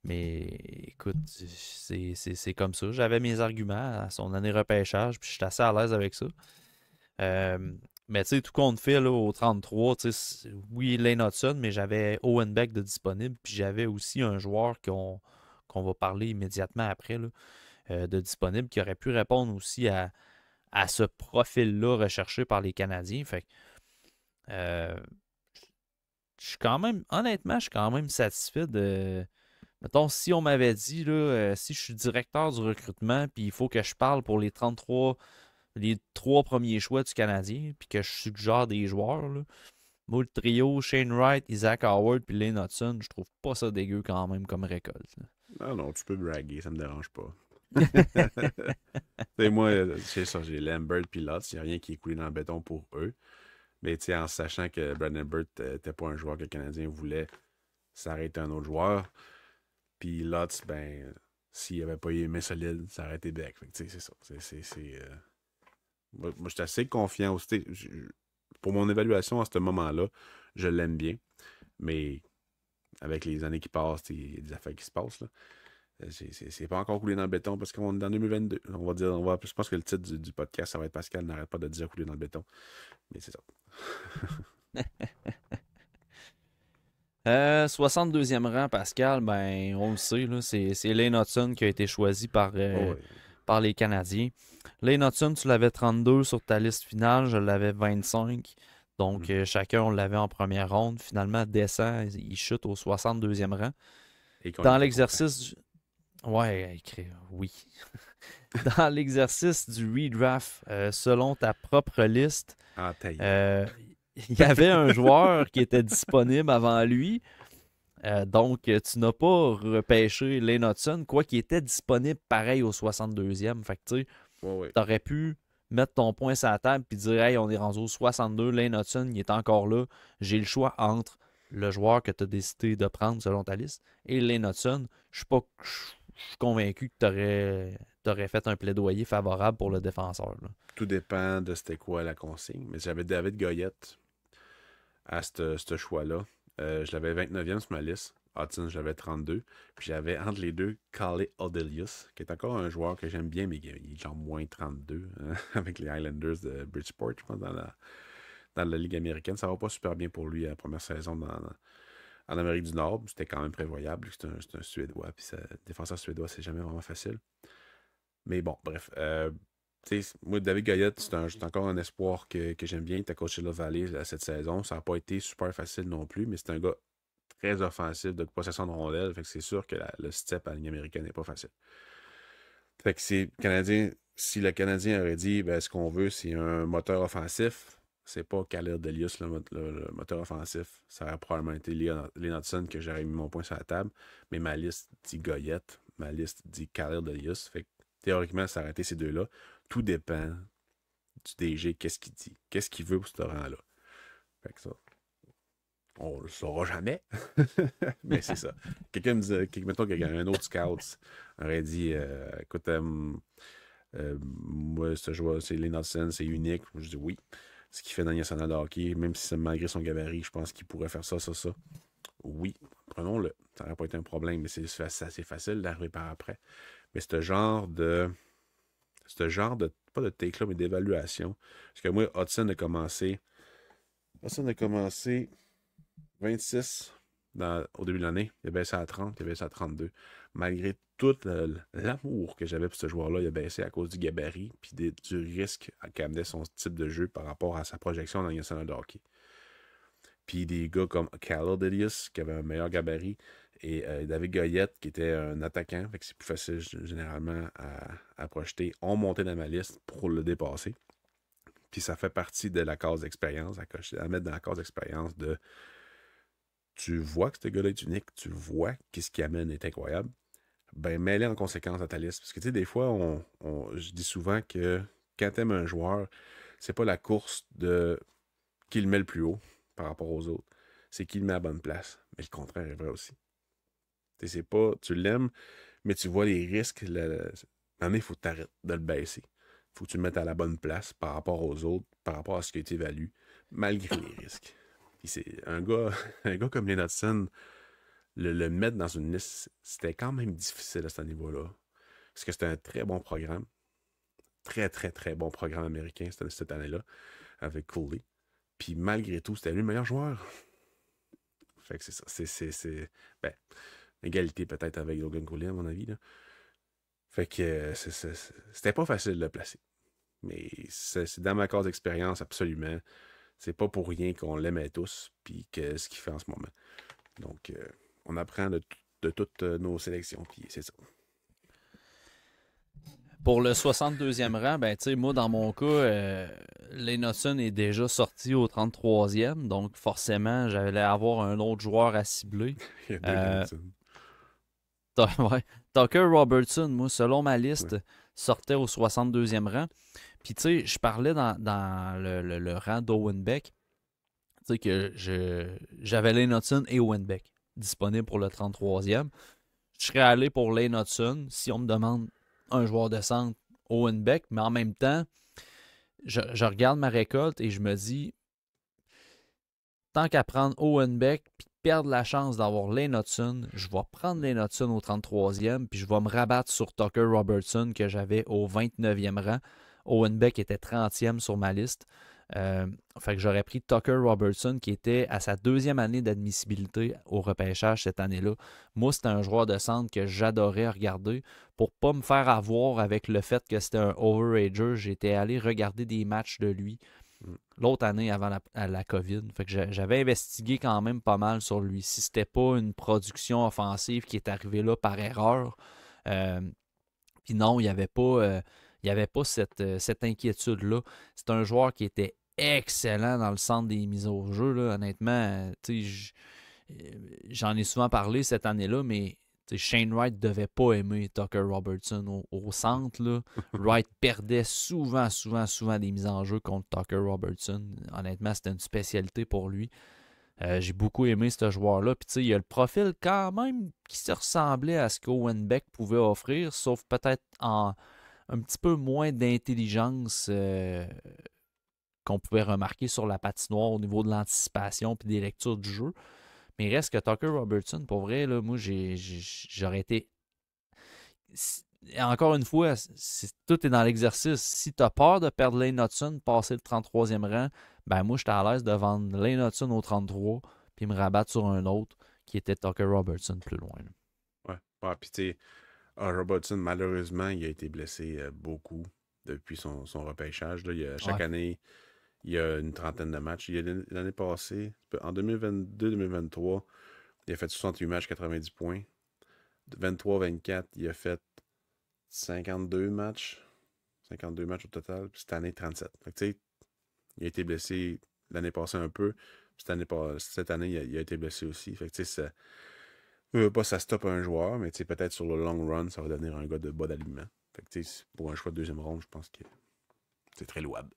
Mais écoute, c'est comme ça. J'avais mes arguments à son année repêchage, puis j'étais assez à l'aise avec ça. Mais tu sais, tout compte fait, là, au 33, oui, Lane Hudson, mais j'avais Owen Beck de disponible, puis j'avais aussi un joueur qu'on va parler immédiatement après, là, de disponible, qui aurait pu répondre aussi à ce profil-là recherché par les Canadiens. Fait que je suis quand même, honnêtement, je suis quand même satisfait de. Mettons, si on m'avait dit, là, si je suis directeur du recrutement, puis il faut que je parle pour les 3 premiers choix du Canadien, puis que je suggère des joueurs, là, moi, le trio, Shane Wright, Isaac Howard, puis Lane Hudson, je trouve pas ça dégueu quand même comme récolte. Là. Non, tu peux braguer, ça me dérange pas. Moi, c'est ça, j'ai Lambert puis Lutz, il n'y a rien qui est coulé dans le béton pour eux. Mais en sachant que Brad Lambert n'était pas un joueur que le Canadien voulait, ça aurait été un autre joueur. Puis Lutz, s'il n'avait pas eu les mains solides, ça aurait été Beck. C'est ça. Moi, je suis assez confiant aussi. Pour mon évaluation à ce moment-là, je l'aime bien. Mais avec les années qui passent, il y a des affaires qui se passent. Là. C'est pas encore coulé dans le béton parce qu'on est dans 2022. Je pense que le titre du podcast, ça va être Pascal n'arrête pas de dire couler dans le béton. Mais c'est ça. 62e rang, Pascal, on le sait, là, c'est Lane Hudson qui a été choisi par les Canadiens. Lane Hudson, tu l'avais 32 sur ta liste finale, je l'avais 25. Donc, chacun, on l'avait en première ronde. Finalement, descend, il chute au 62e rang. Dans l'exercice... Ouais, oui. Dans l'exercice du redraft, selon ta propre liste, il y avait un joueur qui était disponible avant lui. Donc, tu n'as pas repêché Lane Hudson, quoi qu'il était disponible pareil au 62e. Fait que tu sais, t'aurais pu mettre ton point sur la table et dire hey, on est rendu au 62, Lane Hudson, il est encore là. J'ai le choix entre le joueur que tu as décidé de prendre selon ta liste et Lane Hudson. Je suis convaincu que tu aurais fait un plaidoyer favorable pour le défenseur. Là. Tout dépend de c'était quoi la consigne. Mais j'avais David Goyette à ce choix-là. Je l'avais 29e sur ma liste. Hudson, je l'avais 32. Puis j'avais entre les deux Calle Odelius, qui est encore un joueur que j'aime bien, mais il est genre moins 32 avec les Highlanders de Bridgeport, je pense, dans la Ligue américaine. Ça va pas super bien pour lui à la première saison en Amérique du Nord. C'était quand même prévoyable. C'est un Suédois. Puis défenseur suédois, c'est jamais vraiment facile. Mais bon, bref. Moi, David Goyette, c'est encore un espoir que j'aime bien. Il t'a coaché la Valley cette saison. Ça n'a pas été super facile non plus, mais c'est un gars très offensif de possession de rondelles. Fait que c'est sûr que le step à la ligne américaine n'est pas facile. Fait que c'est Canadien. Si le Canadien aurait dit ben, ce qu'on veut, c'est un moteur offensif, c'est pas Khalil Delius le moteur offensif. Ça aurait probablement été Leon Hudson que j'aurais mis mon point sur la table. Mais ma liste dit Goyette. Ma liste dit Khalil Delius. Fait que théoriquement, ça aurait été ces deux-là. Tout dépend du DG, qu'est-ce qu'il dit. Qu'est-ce qu'il veut pour ce rang-là. Fait que ça, on le saura jamais. Mais c'est ça. Quelqu'un me disait, mettons un autre scout aurait dit écoute, moi, ce joueur, c'est Leon Hudson, c'est unique. Je dis oui. Ce qu'il fait dans le national de hockey, même si c'est malgré son gabarit, je pense qu'il pourrait faire ça. Oui, prenons-le. Ça n'aurait pas été un problème, mais c'est assez facile d'arriver par après. Mais ce genre de. Pas de take-là, mais d'évaluation. Parce que moi, Hudson a commencé 26 au début de l'année. Il a baissé à 30, il a baissé à 32. Malgré tout l'amour que j'avais pour ce joueur-là, il a baissé à cause du gabarit puis du risque qu'amenait son type de jeu par rapport à sa projection dans le national de hockey. Puis des gars comme Khalil Delius, qui avait un meilleur gabarit, et David Goyette, qui était un attaquant, fait que c'est plus facile généralement à projeter, ont monté dans ma liste pour le dépasser. Puis ça fait partie de la case d'expérience, à mettre dans la case d'expérience de tu vois que ce gars-là est unique, tu vois qu'est-ce qu'il amène est incroyable, ben mets-le en conséquence à ta liste. Parce que tu sais, des fois, je dis souvent que quand tu aimes un joueur, c'est pas la course de qui le met le plus haut par rapport aux autres, c'est qui le met à la bonne place. Mais le contraire est vrai aussi. C'est pas, tu l'aimes, mais tu vois les risques. Il faut que tu arrêtes de le baisser. Il faut que tu le mettes à la bonne place par rapport aux autres, par rapport à ce qui a été évalué, malgré les risques. Puis c'est un gars, un gars comme Leon Hudson, le mettre dans une liste, c'était quand même difficile à ce niveau-là. Parce que c'était un très bon programme. Très, très, très bon programme américain cette année-là, avec Cooley. Puis malgré tout, c'était lui le meilleur joueur. Fait que c'est ça. Ben, égalité peut-être avec Logan Cooley, à mon avis. Là. Fait que c'était pas facile de le placer. Mais c'est dans ma case d'expérience, absolument. C'est pas pour rien qu'on l'aimait tous, puis que ce qu'il fait en ce moment. Donc, on apprend de toutes nos sélections, puis c'est ça. Pour le 62e rang, ben, tu sais, moi, dans mon cas, Leon Hudson est déjà sorti au 33e, donc forcément, j'allais avoir un autre joueur à cibler. Il y a deux Ouais. Tucker Robertson, moi, selon ma liste, ouais. sortait au 62e rang. Puis, tu sais, je parlais dans le rang d'Owen Beck, tu sais, que j'avais Leon Hudson et Owen Beck disponibles pour le 33e. Je serais allé pour Leon Hudson si on me demande un joueur de centre, Owen Beck, mais en même temps, je regarde ma récolte et je me dis, tant qu'à prendre Owen Beck puis perdre la chance d'avoir Leon Hudson, je vais prendre Leon Hudson au 33e puis je vais me rabattre sur Tucker Robertson que j'avais au 29e rang. Owen Beck était 30e sur ma liste. Fait que j'aurais pris Tucker Robertson qui était à sa deuxième année d'admissibilité au repêchage cette année-là. Moi, c'était un joueur de centre que j'adorais regarder. Pour pas me faire avoir avec le fait que c'était un overager, j'étais allé regarder des matchs de lui l'autre année avant la COVID. Fait que j'avais investigué quand même pas mal sur lui. Si c'était pas une production offensive qui est arrivée là par erreur. Puis non, il n'y avait pas cette inquiétude-là. C'est un joueur qui était excellent dans le centre des mises au jeu. Là. Honnêtement, j'en ai souvent parlé cette année-là, mais Shane Wright ne devait pas aimer Tucker Robertson au centre. Là. Wright perdait souvent des mises en jeu contre Tucker Robertson. Honnêtement, c'était une spécialité pour lui. J'ai beaucoup aimé ce joueur-là. Puis, il y a le profil quand même qui se ressemblait à ce qu'Owen Beck pouvait offrir, sauf peut-être en un petit peu moins d'intelligence qu'on pouvait remarquer sur la patinoire au niveau de l'anticipation et des lectures du jeu. Mais il reste que Tucker Robertson, pour vrai, là, moi, j'aurais été... Et encore une fois, tout est dans l'exercice. Si tu as peur de perdre Lane Hudson, passer le 33e rang, ben moi, j'étais à l'aise de vendre Lane Hudson au 33 puis me rabattre sur un autre qui était Tucker Robertson plus loin. Là. Ouais. Ouais, puis tu sais, Robertson, malheureusement, il a été blessé beaucoup depuis son repêchage. Là. Chaque Ouais. année, il y a une trentaine de matchs. L'année passée, en 2022-2023, il a fait 68 matchs, 90 points. 23-24, il a fait 52 matchs. 52 matchs au total. Puis cette année, 37. Fait que, tu sais, il a été blessé l'année passée un peu. Cette année, il a été blessé aussi. Fait que, tu sais, ça stoppe un joueur, mais tu sais, peut-être sur le long run, ça va devenir un gars de bas d'alignement. Fait que, tu sais, pour un choix de deuxième ronde, je pense que c'est très louable.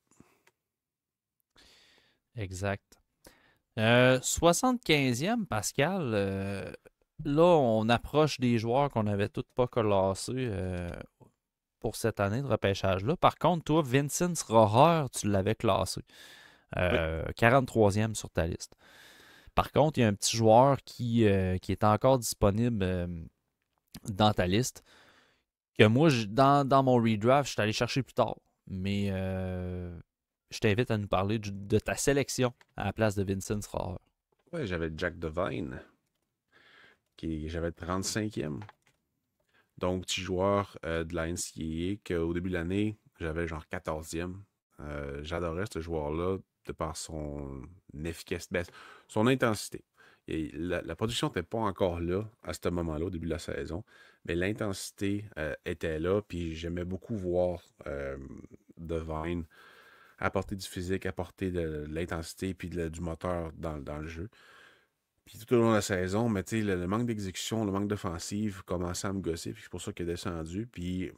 Exact. 75e, Pascal, là, on approche des joueurs qu'on n'avait tous pas classés pour cette année de repêchage-là. Par contre, toi, Vincent Rohrer, tu l'avais classé. Oui. 43e sur ta liste. Par contre, il y a un petit joueur qui est encore disponible dans ta liste, que moi, dans mon redraft, je suis allé chercher plus tard. Mais je t'invite à nous parler de ta sélection à la place de Vincent Rohrer. Ouais, j'avais Jack Devine, j'avais 35e. Donc, petit joueur de la NCAA, qu'au début de l'année, j'avais genre 14e. J'adorais ce joueur-là de par son efficacité, son intensité. Et la production n'était pas encore là à ce moment-là, au début de la saison, mais l'intensité était là, puis j'aimais beaucoup voir Devine apporter du physique, apporter de l'intensité, puis du moteur dans le jeu. Puis tout au long de la saison, mais tu sais, le manque d'exécution, le manque d'offensive commençait à me gosser, puis c'est pour ça qu'il est descendu, puis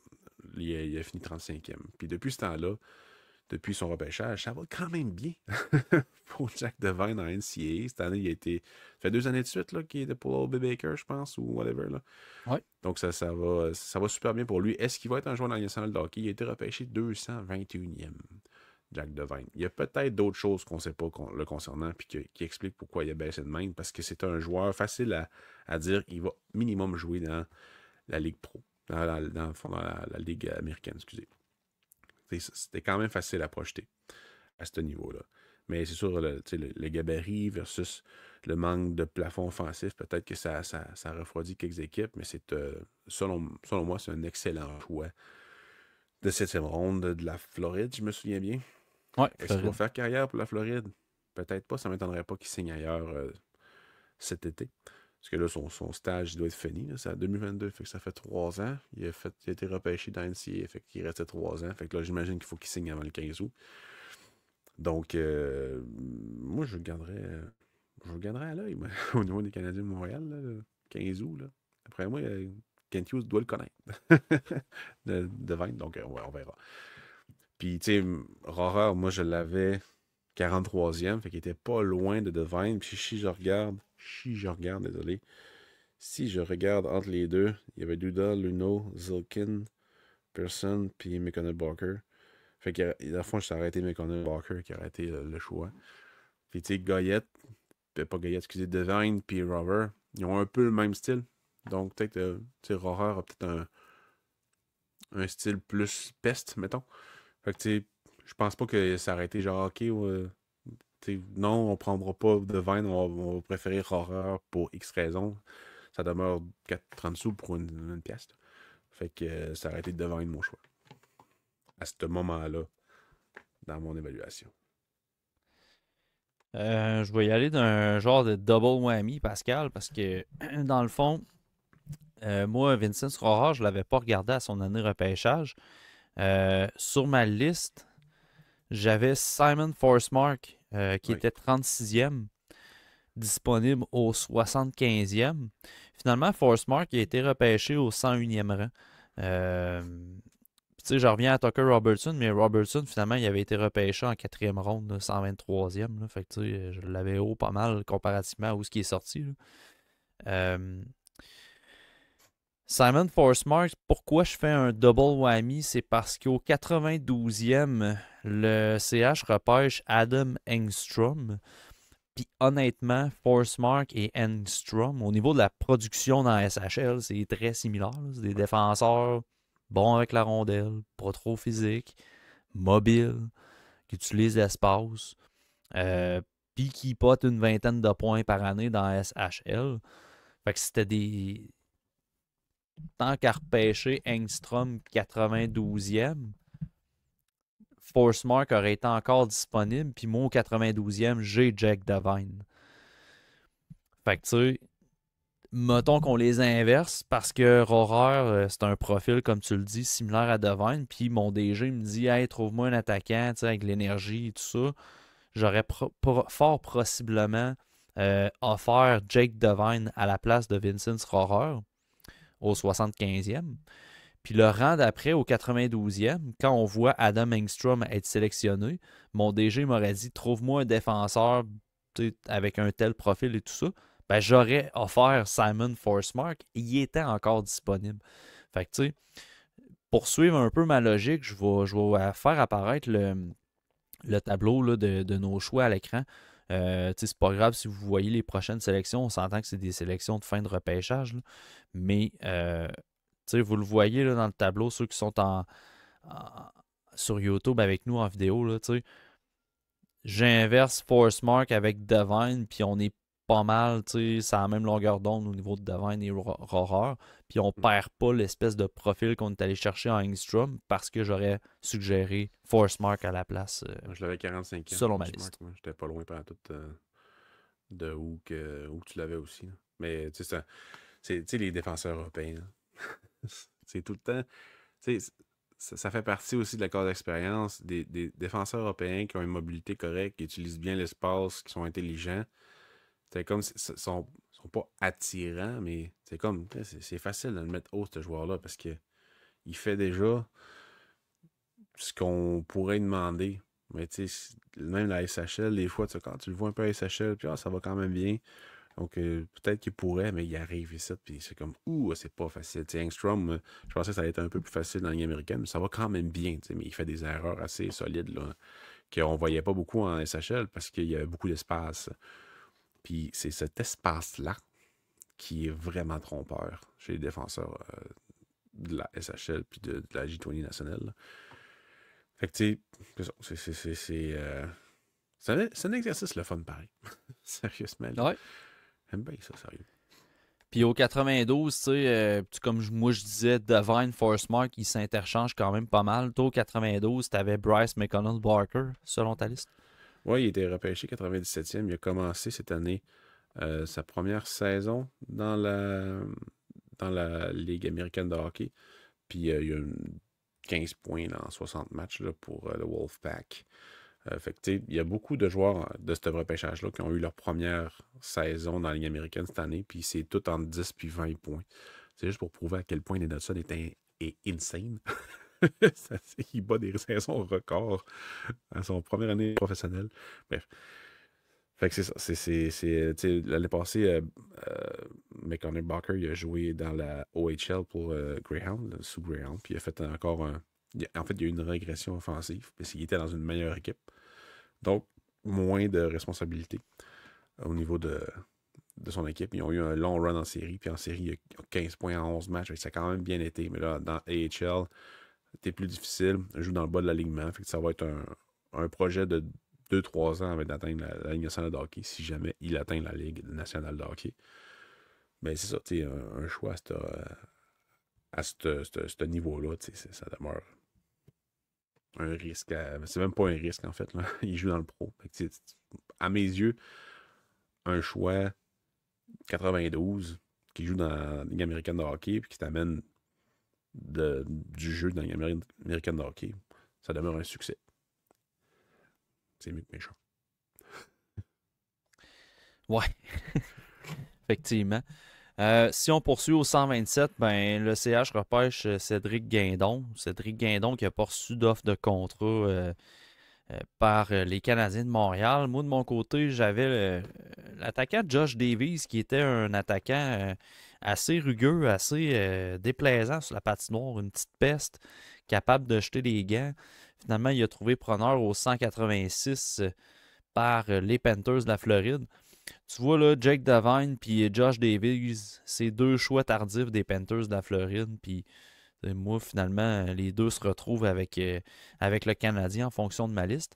il a fini 35e. Puis depuis ce temps-là, depuis son repêchage, ça va quand même bien pour Jack Devine en NCAA. Cette année, ça fait 2 années de suite là, qu'il était pour O.B. Baker, je pense, ou whatever. Là. Ouais. Donc ça va super bien pour lui. Est-ce qu'il va être un joueur dans la nationale de hockey? Il a été repêché 221e. Jack Devine. Il y a peut-être d'autres choses qu'on ne sait pas le concernant puis qui expliquent pourquoi il a baissé de même, parce que c'est un joueur facile à dire qu'il va minimum jouer dans la Ligue Pro, dans le fond, dans la Ligue américaine, excusez. C'était quand même facile à projeter à ce niveau-là. Mais c'est sûr, le gabarit versus le manque de plafond offensif, peut-être que ça refroidit quelques équipes, mais selon moi, c'est un excellent choix de 7e ronde de la Floride, je me souviens bien. Ouais, Est-ce qu'il va Floride. faire carrière pour la Floride? Peut-être pas, ça ne m'étonnerait pas qu'il signe ailleurs cet été. Parce que là, son stage doit être fini. C'est en 2022, fait que ça fait 3 ans. Il a été repêché dans NCAA, fait qu'il restait 3 ans. Fait que là, j'imagine qu'il faut qu'il signe avant le 15 août. Donc, moi, je le garderais à l'œil, au niveau des Canadiens de Montréal, là, le 15 août. Là. Après moi, Kent Hughes doit le connaître de 20, donc ouais, on verra. Puis, tu sais, Rohrer, moi, je l'avais 43e, fait qu'il était pas loin de Devine. Puis si je regarde, désolé, si je regarde entre les deux, il y avait Duda, Luno, Zilkin, Pearson, puis McConnell Barker. Fait que, dans le fond, je suis arrêté McConnell Barker qui aurait été le choix. Puis tu sais, Goyette, pas Goyette, excusez, Devine, puis Rover, ils ont un peu le même style. Donc peut-être, tu sais, Rohrer a peut-être un style plus peste, mettons. Fait que tu sais, je pense pas que ça aurait été genre, ok, non, on prendra pas de Vine, on va préférer Horror pour X raisons. Ça demeure 30 sous pour une pièce. Fait que ça aurait été de Vine mon choix. À ce moment-là, dans mon évaluation. Je vais y aller d'un genre de double whammy, Pascal, parce que dans le fond, moi, Vincent Rohrer, je ne l'avais pas regardé à son année repêchage. Sur ma liste, j'avais Simon Forsmark, qui était 36e, disponible au 75e. Finalement, Forsmark a été repêché au 101e rang. Tu sais, je reviens à Tucker Robertson, mais Robertson, finalement, il avait été repêché en 4e ronde, 123e. Là, fait que, tu sais, je l'avais haut pas mal comparativement à où ce qui est sorti. Simon Forsmark, pourquoi je fais un double whammy? C'est parce qu'au 92e, le CH repêche Adam Engstrom. Puis honnêtement, Forsmark et Engstrom, au niveau de la production dans SHL, c'est très similaire. C'est des défenseurs bon avec la rondelle, pas trop physique, mobile, qui utilise l'espace, puis qui pote une vingtaine de points par année dans SHL. Fait que c'était des... Tant qu'à repêcher Engstrom 92e, Forcemark aurait été encore disponible, puis moi au 92e, j'ai Jack Devine. Fait que tu sais, mettons qu'on les inverse parce que Rohrer, c'est un profil, comme tu le dis, similaire à Devine. Puis mon DG me dit, hey, trouve-moi un attaquant avec l'énergie et tout ça. J'aurais fort possiblement offert Jake Devine à la place de Vincent Rohrer au 75e. Puis le rang d'après, au 92e, quand on voit Adam Engstrom être sélectionné, mon DG m'aurait dit, trouve-moi un défenseur avec un tel profil et tout ça. Ben, j'aurais offert Simon Forcemark. Il était encore disponible. Fait que, tu sais, pour suivre un peu ma logique, je vais faire apparaître le tableau là, de nos choix à l'écran. C'est pas grave si vous voyez les prochaines sélections. On s'entend que c'est des sélections de fin de repêchage. Là. Mais, vous le voyez là, dans le tableau, ceux qui sont sur YouTube avec nous en vidéo. Là, j'inverse Forcemark avec Devine, puis on est pas mal, c'est à la même longueur d'onde au niveau de Devine et Rohrer, puis on perd pas l'espèce de profil qu'on est allé chercher en Engstrom parce que j'aurais suggéré Forcemark à la place. Je l'avais 45 ans. Selon ma liste. J'étais pas loin pendant tout de où tu l'avais aussi. Là. Mais tu sais, les défenseurs européens, c'est tout le temps. Ça fait partie aussi de la case d'expérience des défenseurs européens qui ont une mobilité correcte, qui utilisent bien l'espace, qui sont intelligents. C'est comme, sont pas attirants, mais c'est comme, c'est facile de le mettre haut, ce joueur-là, parce que il fait déjà ce qu'on pourrait demander. Mais tu sais, même la SHL, des fois, quand tu le vois un peu à SHL, puis ça va quand même bien. Donc, peut-être qu'il pourrait, mais il arrive ici, puis c'est comme, c'est pas facile. T'sais, Engstrom, je pensais que ça allait être un peu plus facile dans la Ligue américaine, mais ça va quand même bien, mais il fait des erreurs assez solides, là, qu'on voyait pas beaucoup en SHL parce qu'il y avait beaucoup d'espace. Puis c'est cet espace-là qui est vraiment trompeur chez les défenseurs de la SHL puis de la J20 nationale. Là. Fait que tu sais, c'est un exercice le fun pareil. Sérieusement. Ouais. J'aime bien ça, sérieux. Puis au 92, comme moi je disais, Devine, Forcemark, ils s'interchangent quand même pas mal. Toi, au 92, tu avais Bryce McConnell-Barker, selon ta liste. Oui, il était repêché 97e. Il a commencé cette année sa première saison dans la Ligue américaine de hockey. Puis il a eu 15 points dans 60 matchs là, pour le Wolfpack. Fait que, il y a beaucoup de joueurs de ce repêchage-là qui ont eu leur première saison dans la Ligue américaine cette année, puis c'est tout entre 10 puis 20 points. C'est juste pour prouver à quel point Nelson est insane. Il bat des saisons records à son première année professionnelle. Bref. Fait que c'est ça. L'année passée, McConnell Barker il a joué dans la OHL pour Greyhound, sous Greyhound, puis il a fait encore un. En fait, il y a eu une régression offensive, parce qu'il était dans une meilleure équipe. Donc, moins de responsabilités au niveau de son équipe. Ils ont eu un long run en série, puis en série, il y a 15 points en 11 matchs. Ça a quand même bien été, mais là, dans AHL, c'était plus difficile. Il joue dans le bas de l'alignement, fait que ça va être un projet de 2-3 ans avant d'atteindre la Ligue nationale de hockey, si jamais il atteint la Ligue nationale de hockey. Mais c'est ça, tu sais, un choix à ce niveau-là, ça demeure un risque. C'est même pas un risque, en fait. Là. Il joue dans le pro. Fait que, à mes yeux, un choix 92 qui joue dans la Ligue américaine de hockey puis qui t'amène du jeu dans la Ligue américaine de hockey, ça demeure un succès. C'est mieux que méchant. Ouais. Effectivement. Si on poursuit au 127, ben, le CH repêche Cédric Guindon. Cédric Guindon qui n'a pas reçu d'offre de contrat par les Canadiens de Montréal. Moi, de mon côté, j'avais l'attaquant Josh Davies qui était un attaquant assez rugueux, assez déplaisant sur la patinoire, une petite peste, capable de jeter des gants. Finalement, il a trouvé preneur au 186 par les Panthers de la Floride. Tu vois là, Jake Devine puis Josh Davies, c'est deux choix tardifs des Panthers de la Floride. Puis, Moi, finalement, les deux se retrouvent avec le Canadien en fonction de ma liste.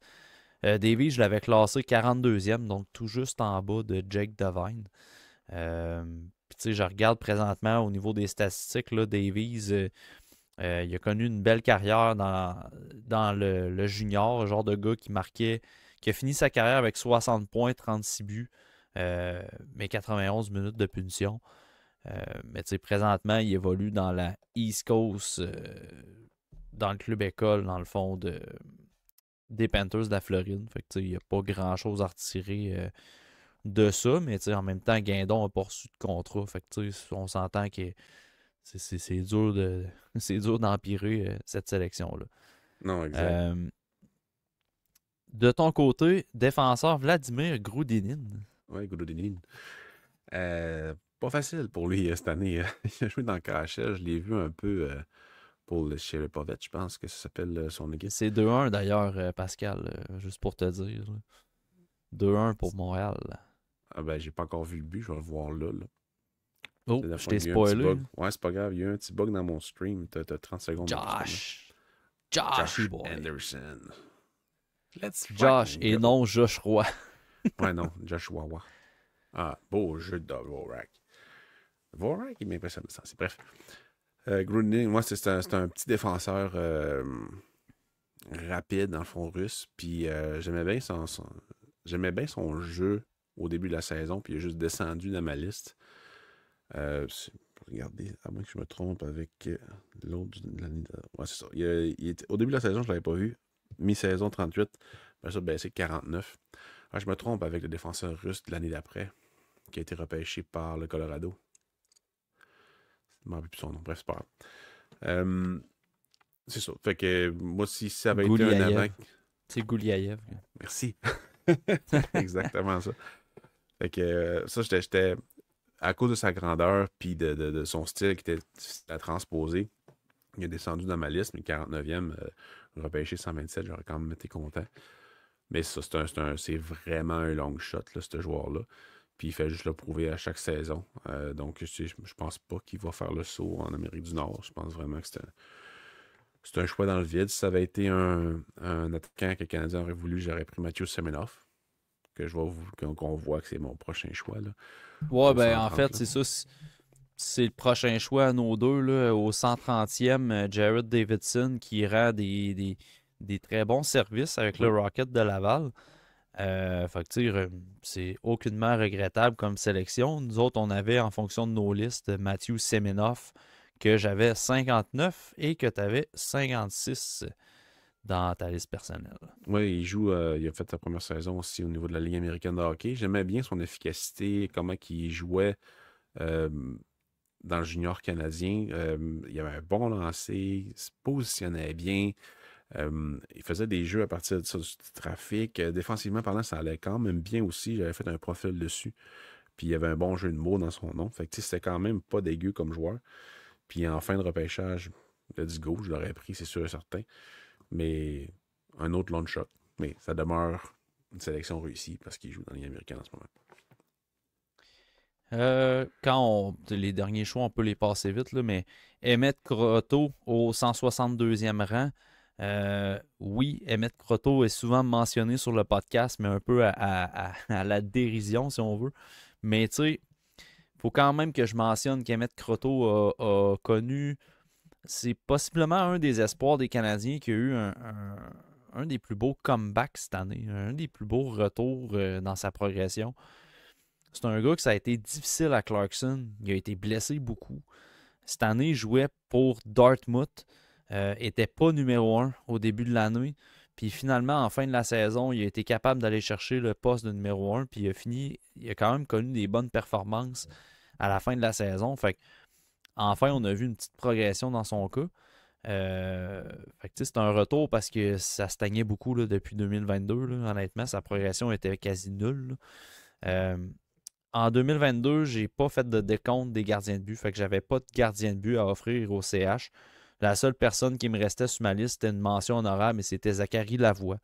Davies, je l'avais classé 42e, donc tout juste en bas de Jake Devine. Puis, tu sais, je regarde présentement au niveau des statistiques, là, Davies, il a connu une belle carrière dans le junior, le genre de gars qui a fini sa carrière avec 60 points, 36 buts, mais 91 minutes de punition. Mais tu sais, présentement, il évolue dans la East Coast, dans le club école, dans le fond, des Panthers de la Floride. Fait que tu sais, il n'y a pas grand-chose à retirer de ça, mais tu sais, en même temps, Guindon n'a pas reçu de contrat. Fait que tu sais, on s'entend que c'est dur c'est dur d'empirer cette sélection-là. Non, exact. De ton côté, défenseur Vladimir Grudinin. Ouais, Goudodinin. Pas facile pour lui cette année. Il a joué dans le KHL. Je l'ai vu un peu pour le Sheripovich, je pense que ça s'appelle son équipe. C'est 2-1 d'ailleurs, Pascal, juste pour te dire. 2-1 pour Montréal. Ah ben, j'ai pas encore vu le but, je vais le voir là. Oh, La je fois, t'ai il y a eu un petit spoilé. bug. Ouais, c'est pas grave, il y a eu un petit bug dans mon stream. T'as 30 secondes. Joshy Josh boy. Anderson. Let's Josh fucking et go. non Josh Roy. Ouais, non, Joshua. Ah, beau jeu de Vorak. Vorak, il m'impressionne ça. C'est bref. Grudinin, moi, c'est un petit défenseur rapide dans le fond russe. Puis j'aimais bien son jeu au début de la saison. Puis il est juste descendu dans ma liste. Regardez, à moins que je me trompe avec l'autre de l'année. Ouais, c'est ça. Au début de la saison, je ne l'avais pas vu. Mi-saison 38. Après ça, baissé 49. Alors, je me trompe avec le défenseur russe de l'année d'après, qui a été repêché par le Colorado. Je ne me rappelle plus son nom. Bref, c'est pas grave. C'est ça. Fait que moi, si ça avait été un avant. C'est Gouliaïev. Merci. Exactement ça. Fait que ça, j'étais. À cause de sa grandeur puis de son style qui était à transposer, il est descendu dans ma liste, mais 49e, repêché 127, j'aurais quand même été content. Mais ça, c'est vraiment un long shot, là, ce joueur-là. Puis il fait juste le prouver à chaque saison. Donc, je pense pas qu'il va faire le saut en Amérique du Nord. Je pense vraiment que c'est un choix dans le vide. Si ça avait été un attaquant que le Canadien aurait voulu, j'aurais pris Mathieu Semenoff, qu'on voit que c'est mon prochain choix. Là, ouais, ben en fait, là. c'est ça. C'est le prochain choix à nos deux. Là, au 130e, Jared Davidson qui rend des très bons services avec le Rocket de Laval. Fait que, c'est aucunement regrettable comme sélection. Nous autres, on avait en fonction de nos listes Matthew Semenoff que j'avais 59 et que tu avais 56 dans ta liste personnelle. Oui, il a fait sa première saison aussi au niveau de la Ligue américaine de hockey. J'aimais bien son efficacité, comment il jouait dans le junior canadien. Il avait un bon lancer, il se positionnait bien. Il faisait des jeux à partir du trafic. Défensivement parlant, ça allait quand même bien aussi. J'avais fait un profil dessus. Puis il y avait un bon jeu de mots dans son nom. Fait que c'était quand même pas dégueu comme joueur. Puis en fin de repêchage, let's go, je l'aurais pris, c'est sûr et certain. Mais un autre long shot. Mais ça demeure une sélection réussie parce qu'il joue dans les Américains en ce moment. Les derniers choix, on peut les passer vite, là, mais Emmett Croteau au 162e rang. Oui, Emmett Croteau est souvent mentionné sur le podcast, mais un peu à la dérision, si on veut. Mais tu sais, il faut quand même que je mentionne qu'Emmett Croteau a connu, c'est possiblement un des espoirs des Canadiens qui a eu un des plus beaux comebacks cette année, un des plus beaux retours dans sa progression. C'est un gars que ça a été difficile à Clarkson. Il a été blessé beaucoup. Cette année, il jouait pour Dartmouth. Était pas numéro 1 au début de l'année. Puis finalement, en fin de la saison, il a été capable d'aller chercher le poste de numéro 1. Puis il a quand même connu des bonnes performances à la fin de la saison. Fait que, enfin, on a vu une petite progression dans son cas. C'est un retour parce que ça stagnait beaucoup là, depuis 2022. Là. Honnêtement, sa progression était quasi nulle. En 2022, j'ai pas fait de décompte des gardiens de but. Fait que j'avais pas de gardien de but à offrir au CH. La seule personne qui me restait sur ma liste, c'était une mention honorable, et c'était Zachary Lavoie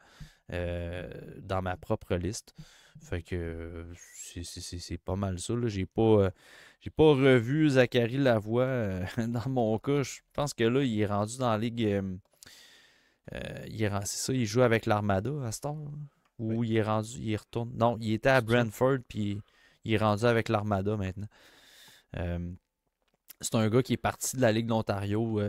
dans ma propre liste. Fait que c'est pas mal ça. Là. J'ai pas revu Zachary Lavoie dans mon cas. Je pense que là, il est rendu dans la ligue. C'est ça, il joue avec l'Armada à ce temps. Oui, Ou il est rendu, il retourne. Non, il était à c'est ça. Brentford, puis il est rendu avec l'Armada maintenant. Euh, c'est un gars qui est parti de la Ligue d'Ontario.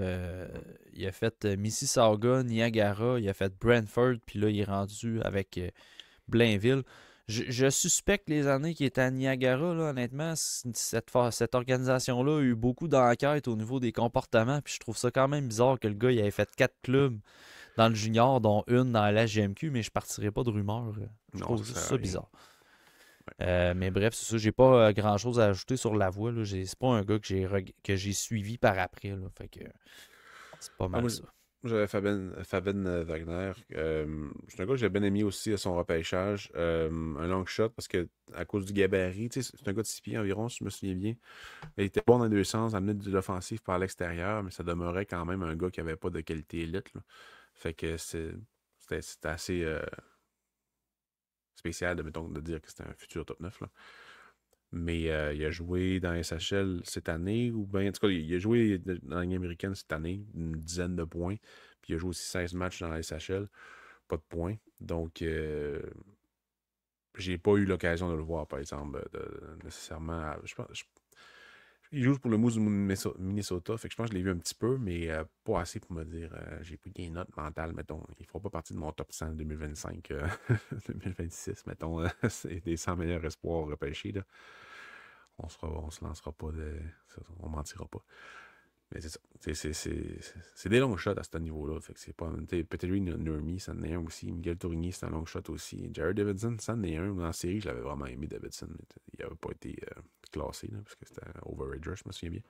Il a fait Mississauga, Niagara, il a fait Brentford, puis là, il est rendu avec Blainville. Je suspecte les années qu'il était à Niagara, là, honnêtement, cette organisation-là a eu beaucoup d'enquêtes au niveau des comportements, puis je trouve ça quand même bizarre que le gars il avait fait 4 clubs dans le junior, dont une dans la GMQ, mais je partirai pas de rumeurs. Je Non, trouve ça juste sert à ça rien. bizarre. Ouais. Mais bref, c'est ça. J'ai pas grand-chose à ajouter sur la voix. C'est pas un gars que j'ai suivi par après. Là. Fait que c'est pas Ah, mal moi, ça. j'avais Fabian Wagner. C'est un gars que j'ai bien aimé aussi à son repêchage. Un long shot parce que à cause du gabarit, tu sais, c'est un gars de 6 pieds environ, si je me souviens bien. Il était bon dans les deux sens, amener de l'offensif par l'extérieur, mais ça demeurait quand même un gars qui avait pas de qualité élite, là. Fait que c'était assez spécial mettons, de dire que c'était un futur top 9 là. Mais il a joué dans SHL cette année, ou bien, en tout cas, il a joué dans la Ligue américaine cette année, une dizaine de points. Puis il a joué aussi 16 matchs dans la SHL, pas de points. Donc, j'ai pas eu l'occasion de le voir, par exemple, nécessairement. Il joue pour le Moose du Minnesota, fait que je pense que je l'ai vu un petit peu, mais pas assez pour me dire. J'ai pris des notes mentales, mettons. Il ne fera pas partie de mon top 100 2025, 2026, mettons. C'est des 100 meilleurs espoirs repêchés, là. On se lancera pas on mentira pas. Mais c'est ça. C'est des longs shots à ce niveau-là. Fait que c'est pas. Petri Nurmi, ça en est un aussi. Miguel Tourigny, c'est un long shot aussi. Jared Davidson, ça en est un. Dans la série, je l'avais vraiment aimé, Davidson. Il n'avait pas été classé, là, parce que c'était overage, je me souviens bien.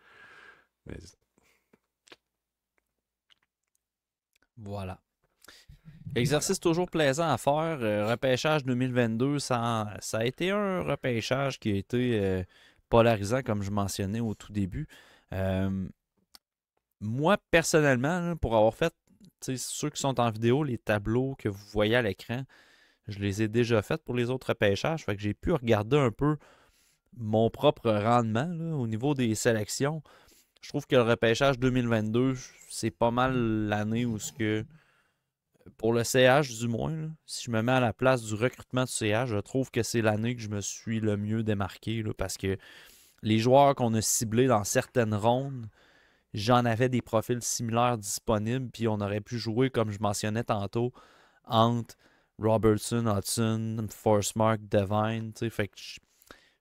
Mais Voilà. voilà. Exercice toujours plaisant à faire. Repêchage 2022, ça a été un repêchage qui a été polarisant, comme je mentionnais au tout début. Euh, Moi, personnellement, là, pour avoir fait, ceux qui sont en vidéo, les tableaux que vous voyez à l'écran, je les ai déjà faits pour les autres repêchages. Fait que j'ai pu regarder un peu mon propre rendement là, au niveau des sélections. Je trouve que le repêchage 2022, c'est pas mal l'année où ce que, pour le CH du moins, là, si je me mets à la place du recrutement du CH, je trouve que c'est l'année que je me suis le mieux démarqué là, parce que les joueurs qu'on a ciblés dans certaines rondes, j'en avais des profils similaires disponibles, puis on aurait pu jouer, comme je mentionnais tantôt, entre Robertson, Hudson, Forsmark, Devine. Fait que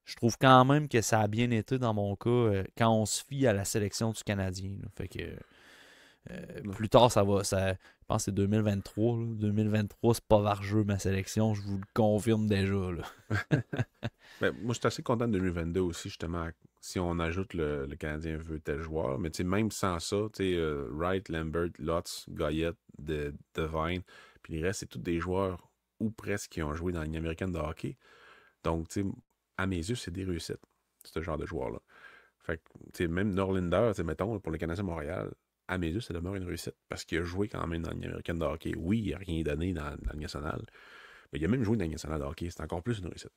je trouve quand même que ça a bien été dans mon cas quand on se fie à la sélection du Canadien. Là. Fait que plus tard, je pense que c'est 2023. Là. 2023, c'est pas vargeux ma sélection, je vous le confirme déjà. Là. Ben, moi, je suis assez content de 2022 aussi, justement, si on ajoute le Canadien veut tel joueur. Mais même sans ça, Wright, Lambert, Lutz, Goyette, Devine, puis les restes, c'est tous des joueurs ou presque qui ont joué dans la Ligue américaine de hockey. Donc, à mes yeux, c'est des réussites, ce genre de joueur-là. Fait que, même Norlinder, mettons, pour le Canadien de Montréal, à mes yeux, ça demeure une réussite parce qu'il a joué quand même dans la Ligue américaine de hockey. Oui, il n'a rien donné dans la Ligue nationale, mais il a même joué dans la Ligue nationale de hockey. C'est encore plus une réussite.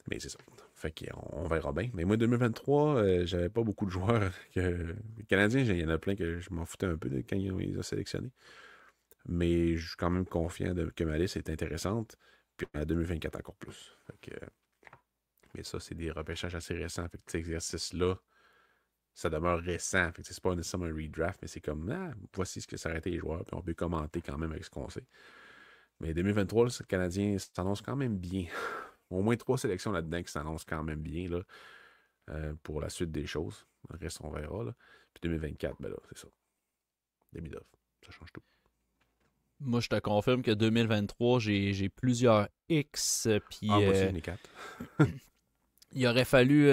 Mais c'est ça. Fait qu'on verra bien. Mais moi, 2023, j'avais pas beaucoup de joueurs. Les Canadiens, il y en a plein que je m'en foutais un peu quand ils les ont sélectionnés. Mais je suis quand même confiant que ma liste est intéressante. Puis en 2024 encore plus. Mais ça, c'est des repêchages assez récents. Fait que cet exercice-là, ça demeure récent. Fait que c'est pas nécessairement un redraft, mais c'est comme, voici ce que ça aurait été les joueurs. Puis on peut commenter quand même avec ce qu'on sait. Mais 2023, le Canadien s'annonce quand même bien. Au moins 3 sélections là-dedans qui s'annoncent quand même bien là, pour la suite des choses. Le reste, on verra. Là. Puis 2024, ben là, c'est ça. Demi-d'off. Ça change tout. Moi, je te confirme que 2023, j'ai plusieurs X, Ah, puis moi aussi, j'en ai 4. il aurait fallu.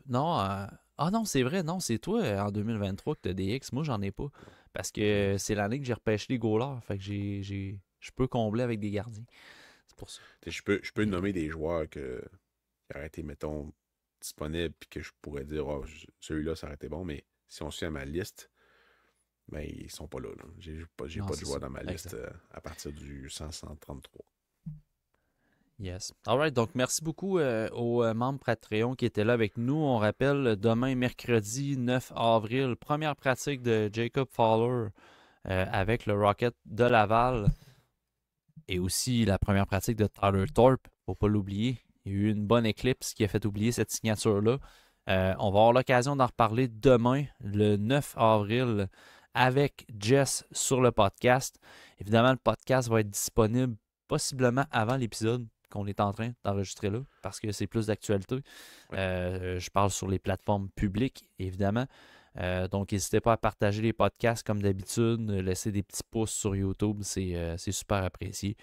Non, ah non, c'est vrai, non, c'est toi en 2023 que tu as des X. Moi, j'en ai pas. Parce que c'est l'année que j'ai repêché les goalers. Fait que je peux combler avec des gardiens. C'est pour ça. Je peux nommer des joueurs qui auraient été, mettons, disponibles puis que je pourrais dire, oh, celui-là, ça aurait été bon, mais si on suit à ma liste, ben, ils sont pas là. Là. J'ai Non, pas de c'est ça. joueurs dans ma liste Exact. à partir du 133. Yes. All right. Donc, merci beaucoup aux membres Patreon qui étaient là avec nous. On rappelle, demain, mercredi 9 avril, première pratique de Jacob Fowler avec le Rocket de Laval et aussi la première pratique de Tyler Thorpe. Faut pas l'oublier. Il y a eu une bonne éclipse qui a fait oublier cette signature-là. On va avoir l'occasion d'en reparler demain, le 9 avril, avec Jess sur le podcast. Évidemment, le podcast va être disponible possiblement avant l'épisode qu'on est en train d'enregistrer là, parce que c'est plus d'actualité. Je parle sur les plateformes publiques, évidemment. Donc, n'hésitez pas à partager les podcasts comme d'habitude, laisser des petits pouces sur YouTube, c'est super apprécié.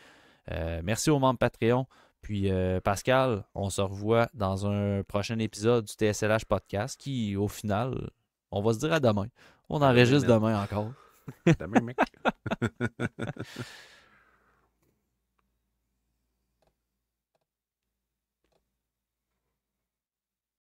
Merci aux membres Patreon. Puis, Pascal, on se revoit dans un prochain épisode du TSLH Podcast qui, au final, on va se dire à demain. On enregistre demain encore. Demain, mec.